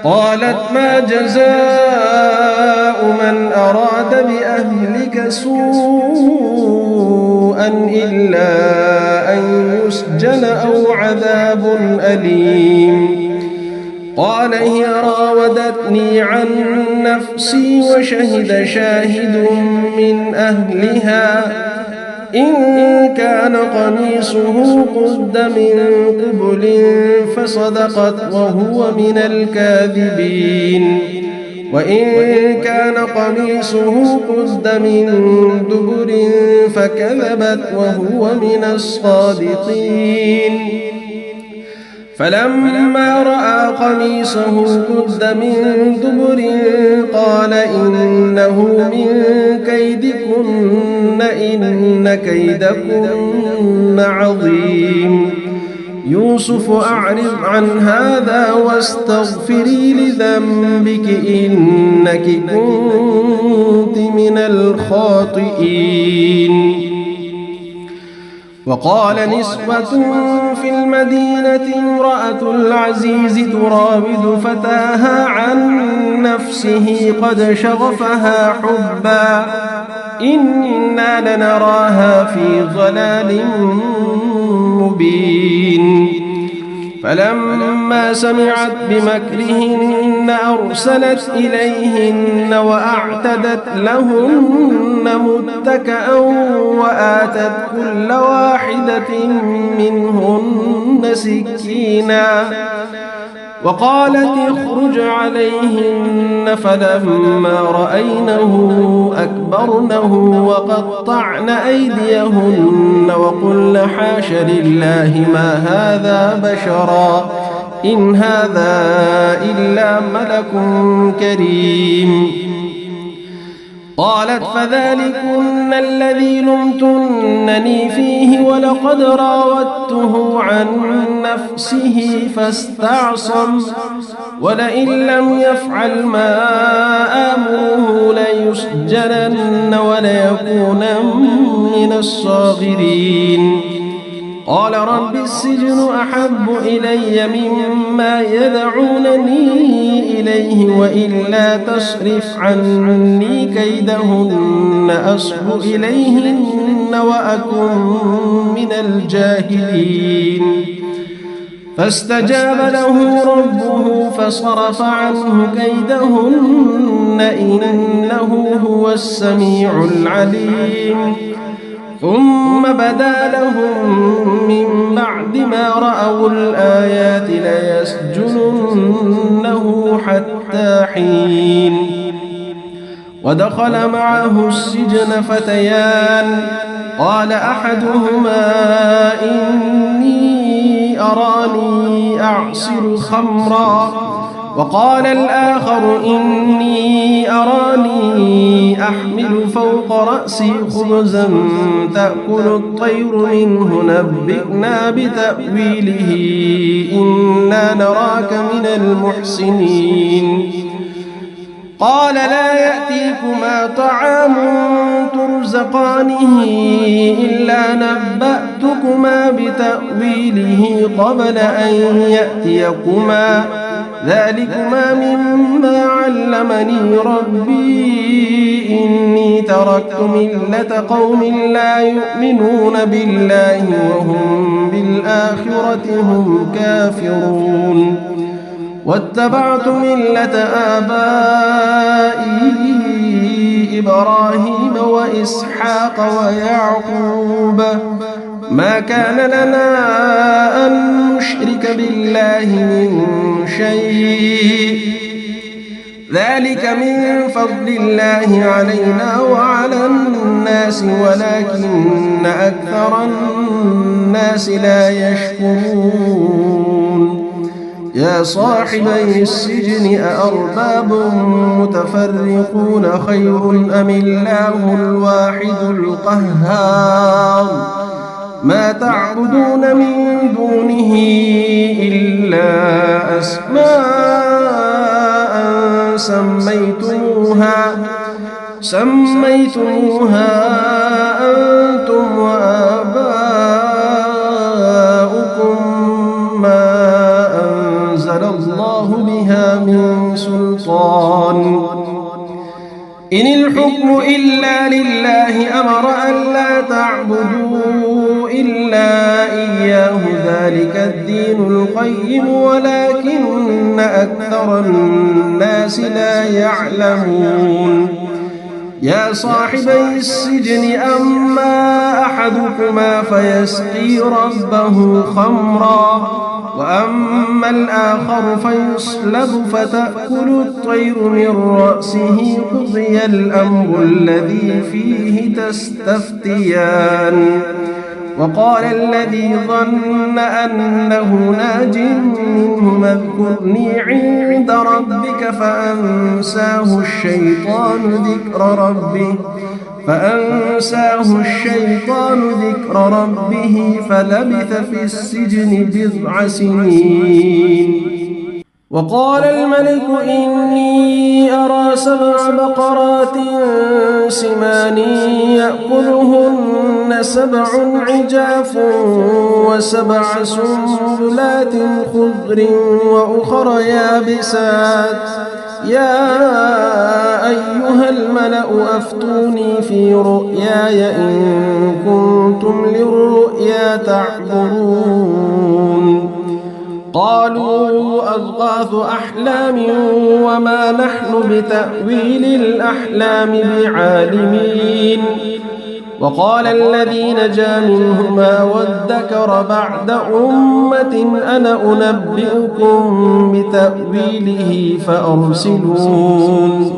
قالت ما جزاء من أراد بأهلك سوءا إلا أن يسجن أو عذاب أليم قال هي راودتني عن نفسي وشهد شاهد من أهلها إن كان قميصه قد من قبل فصدقت وهو من الكاذبين وإن كان قميصه قد من دبر فكذبت وهو من الصادقين فلما رأى قميصه قد من دبر قال إنه من كيدكن إن كيدكن عظيم يوسف أعرض عن هذا واستغفري لذنبك إنك كنت من الخاطئين وقال نسوة في المدينة امرأة العزيز تراود فتاها عن نفسه قد شغفها حبا إنا لنراها في ضلال مبين فلما سمعت بمكرهن أرسلت إليهن وأعتدت لهن متكأ وآتت كل واحدة منهن سكينا وقالت اخرج عليهن فلما رأينه أكبرنه وقطعن أيديهن وقلن حاش لله ما هذا بشرا إن هذا إلا ملك كريم قالت فذلكن الذي لمتنني فيه ولقد راودته عن نفسه فاستعصم ولئن لم يفعل ما آمره ليسجنن وليكونن من الصاغرين قال رب السجن أحب إلي مما يدعونني إليه وإلا تصرف عني كيدهن أصب إليهن وأكن من الجاهلين فاستجاب له ربه فصرف عنه كيدهن إنه هو السميع العليم ثم بدا لهم من بعد ما رأوا الآيات ليسجننه حتى حين ودخل معه السجن فتيان قال أحدهما إني أراني أعصر خمرا وقال الآخر إني أراني أحمل فوق رأسي خبزا تأكل الطير منه نبئنا بتأويله إنا نراك من المحسنين قال لا يأتيكما طعام ترزقانه إلا نبأتكما بتأويله قبل أن يأتيكما ذلكما مما علمني ربي إني تركت ملة قوم لا يؤمنون بالله وهم بالآخرة هم كافرون واتبعت ملة آبائي إبراهيم وإسحاق ويعقوب ما كان لنا أن نشرك بالله من شيء ذلك من فضل الله علينا وعلى الناس ولكن أكثر الناس لا يشكرون يا صاحبي السجن أأرباب متفرقون خير أم الله الواحد القهار ما تعبدون من دونه إلا أسماء سميتموها أنتم وآباؤكم ما أنزل الله بها من سلطان إن الحكم إلا لله أمر ألا تعبدوا إلا إياه ذلك الدين القيم ولكن أكثر الناس لا يعلمون يا صاحبي السجن أما أحدكما فيسقي ربه خمرا وأما الآخر فيصلب فتأكل الطير من رأسه قضي الأمر الذي فيه تستفتيان وقال الذي ظن أنه ناج منه اذكرني عند ربك فأنساه الشيطان ذكر ربه فلبث في السجن 9 سنين وقال الملك إني أرى 7 بقرات سمان يأكلهن 7 عجاف و7 سنبلات خضر وأخر يابسات يا أيها الملأ أفتوني في رؤياي إن كنتم للرؤيا تعبرون قالوا أضغاث أحلام وما نحن بتأويل الأحلام بعالمين وقال الذي نجا منهما وادكر بعد أمة أنا أنبئكم بتأويله فأرسلون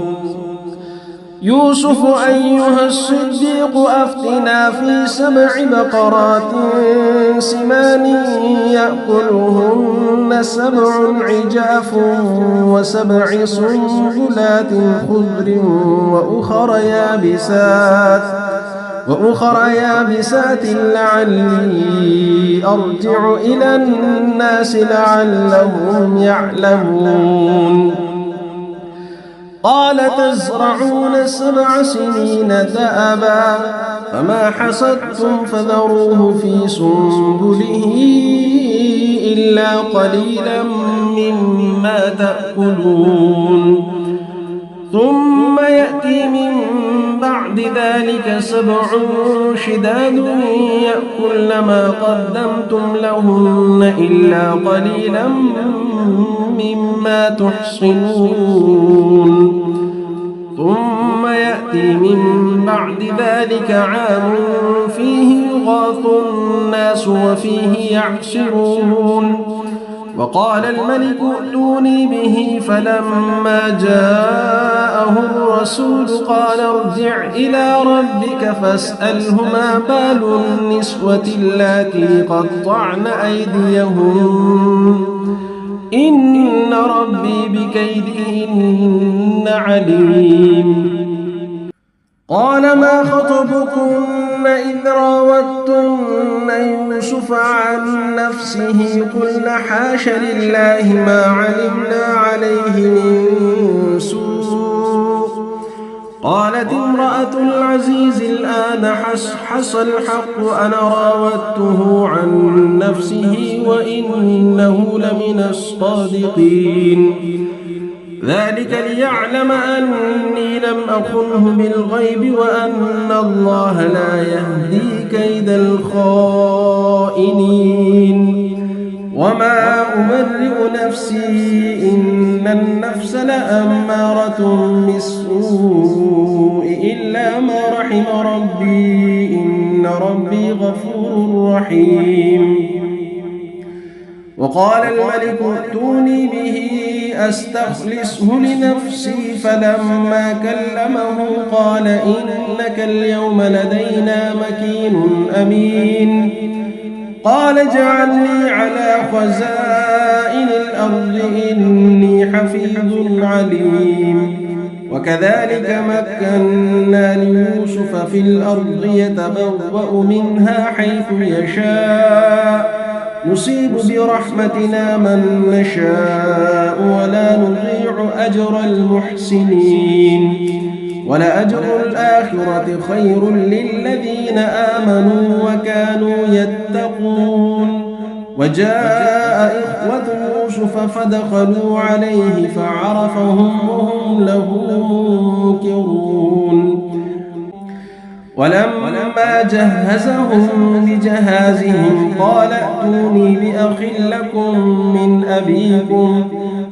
يوسف أيها الصديق أفتنا في 7 بقرات سمان يأكلهن 7 عجاف و7 سنبلات خضر وأخر يابسات لعلي أرجع إلى الناس لعلهم يعلمون قال تزرعون 7 سنين دأبا فما حصدتم فذروه في سنبله إلا قليلا مما تأكلون ثم يأتي من بعد ذلك 7 شداد يأكلن ما قدمتم لهن إلا قليلا مما تحصنون ثم يأتي من بعد ذلك عام فيه يغاث الناس وفيه يعصرون وقال الملك ائتوني به فلما جاءه الرسول قال ارجع إلى ربك فاسأله ما بال النسوة اللاتي قطعن أيديهن إن ربي بكيدهن عليم. قال ما خطبكن إذ راوتن يوسف عن نفسه قلن حاش لله ما علمنا عليه من سوء. قالت امرأة العزيز الآن حصحص الحق أنا راودته عن نفسه وإنه لمن الصادقين. ذلك ليعلم أني لم أخنه بالغيب وأن الله لا يهدي كيد الخائنين. وما أبرئ نفسي إن النفس لأمارة بالسوء إلا ما رحم ربي إن ربي غفور رحيم. وقال الملك ائتوني به أستخلصه لنفسي فلما كلمه قال إنك اليوم لدينا مكين أمين. قال اجعلني على خزائن الأرض إني حفيظ عليم. وكذلك مكنا ليوسف في الأرض يتبوأ منها حيث يشاء نصيب برحمتنا من نشاء ولا نضيع أجر المحسنين. ولأجر الآخرة خير للذين آمنوا وكانوا يتقون. وجاء إخوة يوسف فدخلوا عليه فعرفهم وهم له منكرون. ولما جهزهم بجهازهم قال ائتوني بأخ لكم من أبيكم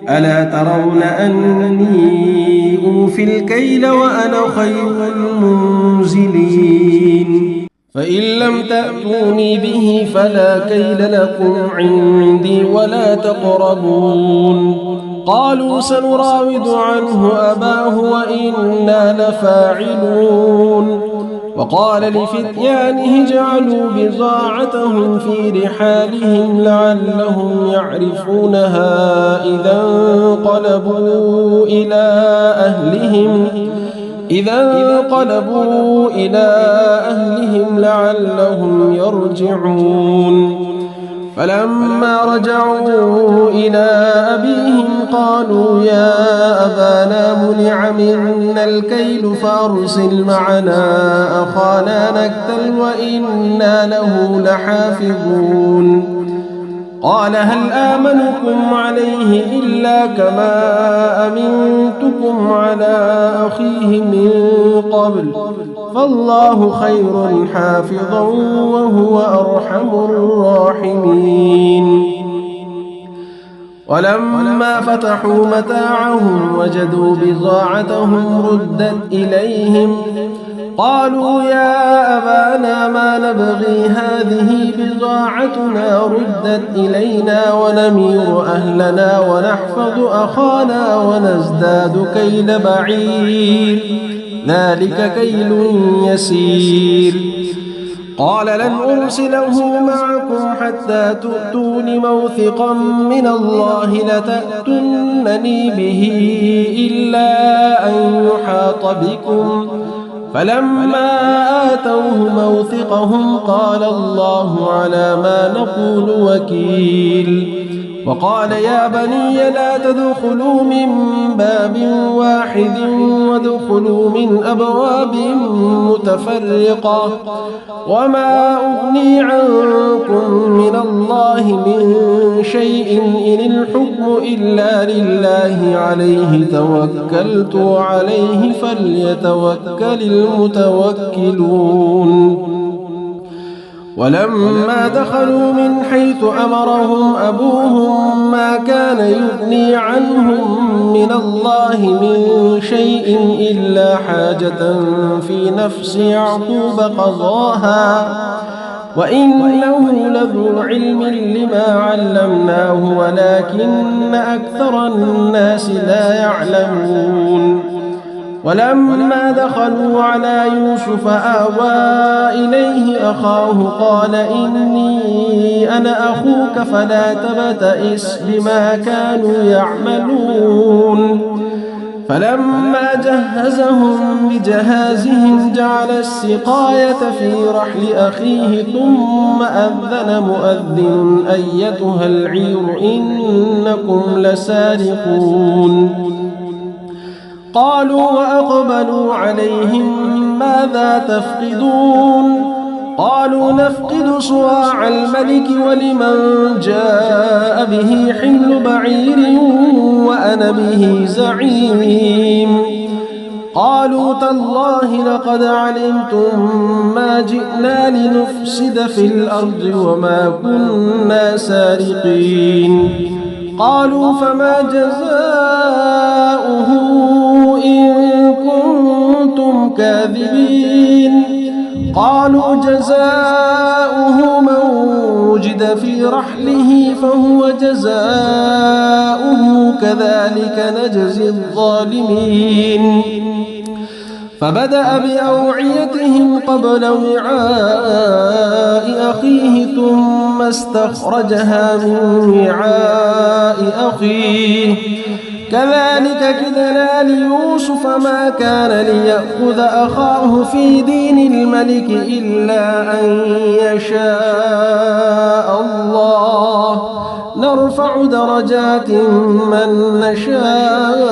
ألا ترون أني أوفي الكيل وأنا خير المنزلين. فإن لم تأتوني به فلا كيل لكم عندي ولا تقربون. قالوا سنراود عنه أباه وإنا لفاعلون. وقال لفتيانه اجعلوا بضاعتهم في رحالهم لعلهم يعرفونها إذا انقلبوا إلى أهلهم لعلهم يرجعون. فلما رجعوا إلى أبيهم قالوا يا أبانا منع منا الكيل فأرسل معنا أخانا نكتل وإنا له لحافظون. قال هل آمنكم عليه إلا كما أمنتكم على أخيه من قبل فالله خير حافظا وهو أرحم الراحمين. ولما فتحوا متاعهم وجدوا بضاعتهم ردت إليهم قالوا يا أبانا ما نبغي هذه بضاعتنا ردت إلينا ونمير أهلنا ونحفظ أخانا ونزداد كيل بعير ذلك كيل يسير. قال لن أرسله معكم حتى تؤتون موثقا من الله لتأتونني به إلا أن يحاط بكم. فلما آتوه موثقهم قال الله على ما نقول وكيل. وقال يا بني لا تدخلوا من باب واحد وادخلوا من أبواب متفرقة وما أغني عنكم من الله من شيء إن الحكم إلا لله عليه توكلت وعليه فليتوكل المتوكلون. ولما دخلوا من حيث أمرهم أبوهم ما كان يغني عنهم من الله من شيء إلا حاجة في نفس يعقوب وإنه لذو علم لما علمناه ولكن أكثر الناس لا يعلمون ولما دخلوا على يوسف آوى إليه أخاه قال إني أنا أخوك فلا تبتئس بما كانوا يعملون فلما جهزهم بجهازهم جعل السقاية في رحل أخيه ثم أذن مؤذن أيتها العير إنكم لسارقون قالوا وأقبلوا عليهم ماذا تفقدون قالوا نفقد صواع الملك ولمن جاء به حمل بعير وأنا به زعيم قالوا تالله لقد علمتم ما جئنا لنفسد في الأرض وما كنا سارقين قالوا فما جزاؤه إن كنتم كاذبين قالوا جزاؤه من وجد في رحله فهو جزاؤه كذلك نجزي الظالمين فبدأ بأوعيتهم قبل وعاء أخيه ثم استخرجها من وعاء أخيه كذلك كدنا ليوسف ما كان ليأخذ أخاه في دين الملك إلا أن يشاء الله نرفع درجات من نشاء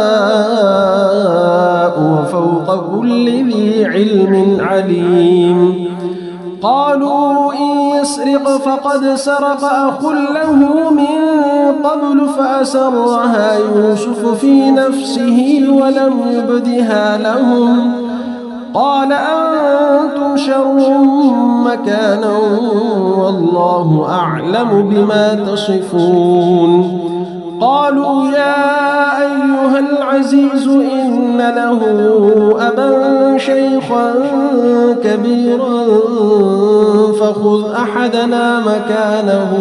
وفوق كل ذي علم عليم قالوا إن يسرق فقد سرق أخ له من قبل فأسرها يوسف في نفسه ولم يبدها لهم قال أنتم شر مكانا والله أعلم بما تصفون قالوا يا أيها العزيز إن له أبا شيخا كبيرا فخذ أحدنا مكانه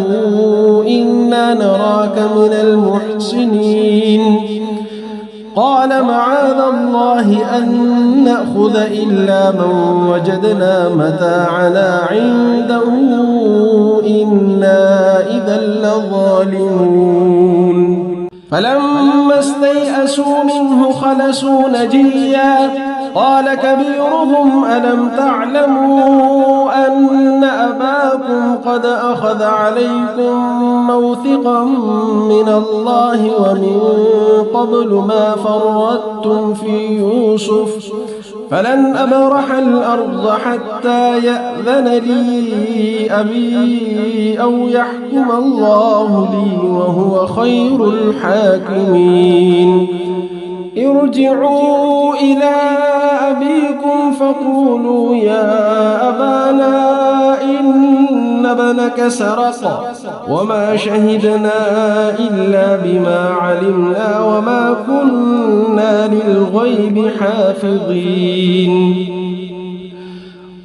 إنا نراك من المحسنين قال معاذ الله أن نأخذ إلا من وجدنا متاعنا عنده إنا إذا لظالمون فلما استيئسوا منه خلصوا نجيا قال كبيرهم ألم تعلموا أن أباكم قد أخذ عليكم موثقا من الله ومن قبل ما فرطتم في يوسف فلن أبرح الأرض حتى يأذن لي أبي أو يحكم الله لي وهو خير الحاكمين ارجعوا إلى أبيكم فقولوا يا أبانا إن ابنك سرق وما شهدنا إلا بما علمنا وما كنا للغيب حافظين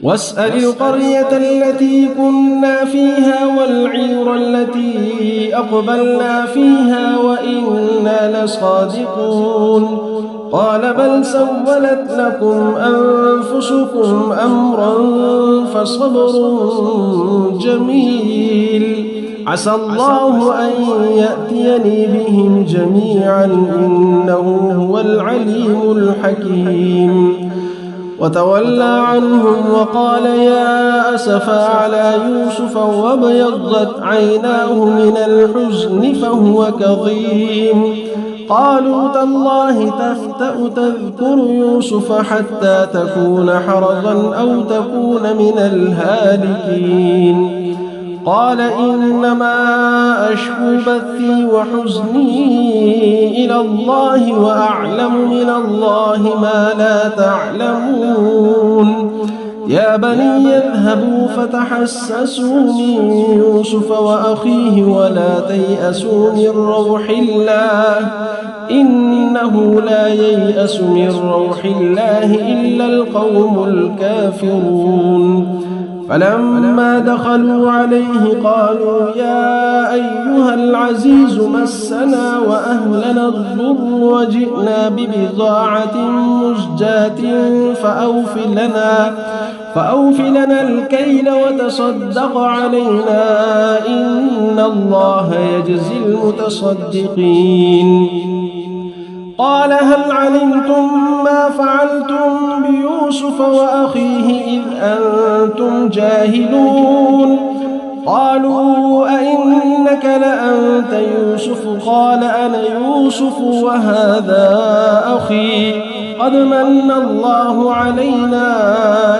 واسأل القرية التي كنا فيها والعير التي أقبلنا فيها وإنا لصادقون قال بل سولت لكم أنفسكم أمرا فصبر جميل عسى الله أن يأتيني بهم جميعا إنه هو العليم الحكيم وتولى عنهم وقال يا أسفا على يوسف وابيضت عيناه من الحزن فهو كظيم قالوا تالله تفتأ تذكر يوسف حتى تكون حرضا أو تكون من الهالكين قال إنما أشكو بثي وحزني إلى الله وأعلم من الله ما لا تعلمون يا بني اذهبوا فتحسسوا من يوسف وأخيه ولا تيأسوا من روح الله إنه لا ييأس من روح الله إلا القوم الكافرون فلما دخلوا عليه قالوا يا أيها العزيز مسنا وأهلنا الضر وجئنا ببضاعة مزجاة فأوف لنا الكيل وتصدق علينا إن الله يجزي المتصدقين. قال هل علمتم ما فعلتم بيوسف وأخيه إذ أنتم جاهلون؟ قالوا أئنك لأنت يوسف؟ قال أنا يوسف وهذا أخي قد من الله علينا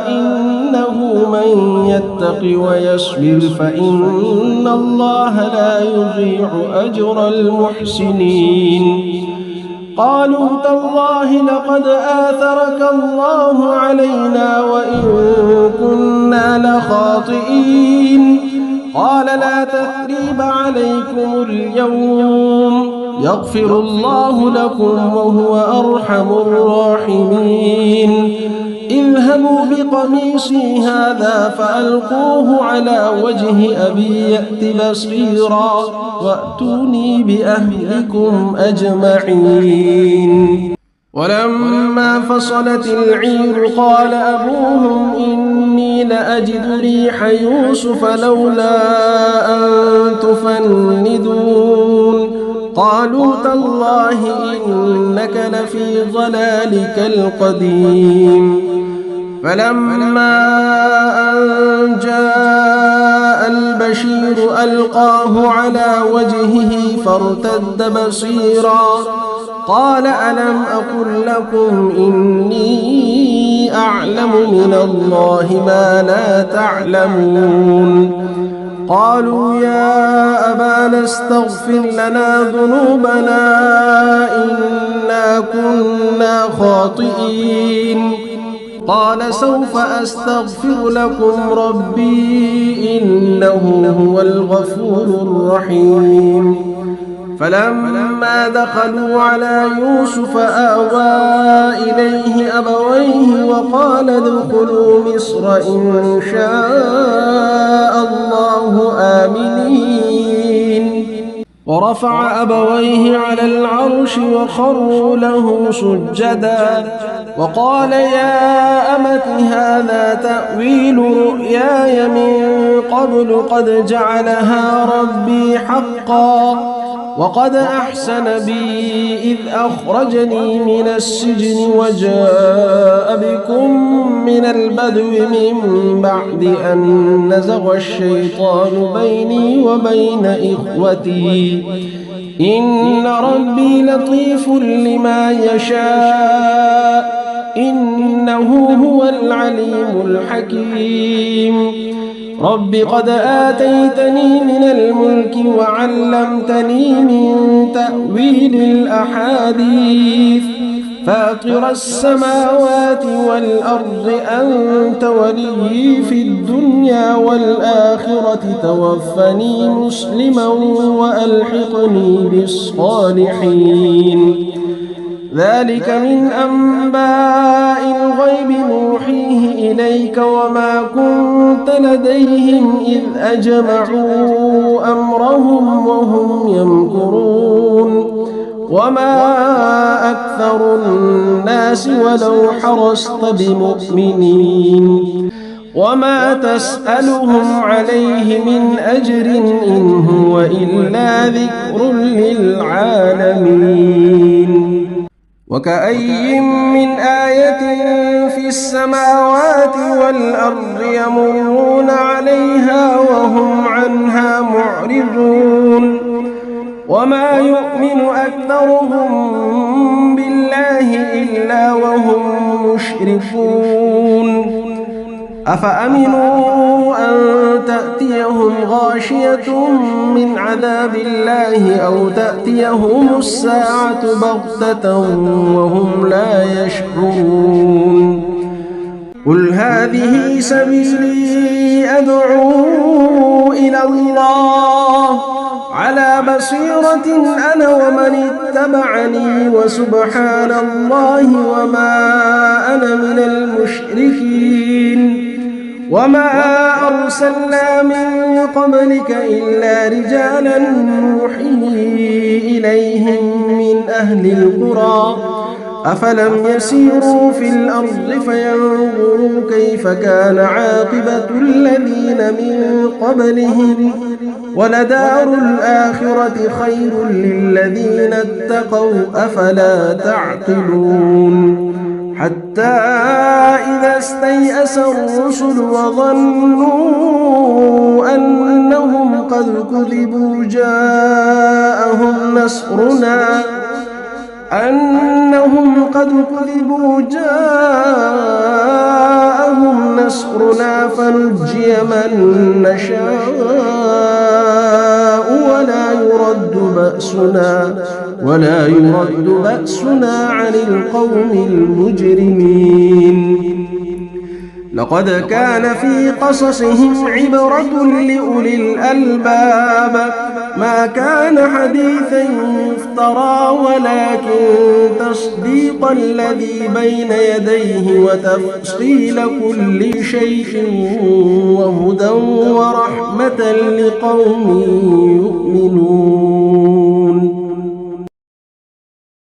إنه من يتق ويصبر فإن الله لا يضيع أجر المحسنين. قالوا تالله لقد آثرك الله علينا وإن كنا لخاطئين. قال لا تثريب عليكم اليوم يغفر الله لكم وهو أرحم الراحمين. اذهبوا بقميصي هذا فألقوه على وجه أبي يأت بصيرا وأتوني بأهلكم أجمعين. ولما فصلت العير قال أبوهم إني لأجد ريح يوسف لولا أن تفندون. قالوا تالله إنك لفي ضلالك القديم. فلما أن جاء البشير ألقاه على وجهه فارتد بصيرا قال ألم أقل لكم إني أعلم من الله ما لا تعلمون. قالوا يا أبانا استغفر لنا ذنوبنا إنا كنا خاطئين. قال سوف أستغفر لكم ربي إنه هو الغفور الرحيم. فلما دخلوا على يوسف آوى إليه أبويه وقال ادخلوا مصر إن شاء الله آمنين. ورفع أبويه على العرش وخروا له سجدا وقال يا أمت هذا تأويل رؤياي من قبل قد جعلها ربي حقا وقد أحسن بي إذ أخرجني من السجن وجاء بكم من البدو من بعد أن نزغ الشيطان بيني وبين إخوتي إن ربي لطيف لما يشاء إنه هو العليم الحكيم. رب قد آتيتني من الملك وعلمتني من تأويل الأحاديث فاطر السماوات والأرض أنت ولي في الدنيا والآخرة توفني مسلما وألحقني بالصالحين. ذلك من أنباء الغيب نوحيه إليك وما كنت لديهم إذ أجمعوا أمرهم وهم يمكرون. وما أكثر الناس ولو حرصت بمؤمنين وما تسألهم عليه من أجر إن هو إلا ذكر للعالمين. وكأي من آية في السماوات والأرض يمرون عليها وهم عنها معرضون وما يؤمن أكثرهم بالله إلا وهم مشركون. أفأمنوا أن تأتيهم غاشية من عذاب الله أو تأتيهم الساعة بغتة وهم لا يشعرون. قل هذه سبيلي أدعو إلى الله على بصيرة أنا ومن اتبعني وسبحان الله وما أنا من المشركين. وما أرسلنا من قبلك إلا رجالا نوحي إليهم من أهل القرى أفلم يسيروا في الأرض فينظروا كيف كان عاقبة الذين من قبلهم ولدار الآخرة خير للذين اتقوا أفلا تعقلون حتى إذا استيأس الرسل وظنوا أنهم قد كذبوا جاءهم نصرنا فنجي من نشاء ولا يرد بأسنا عن القوم المجرمين لقد كان في قصصهم عبرة لأولي الألباب ما كان حديثا يفترى ولكن تصديق الذي بين يديه وتفصيل كل شيء وهدى ورحمة لقوم يؤمنون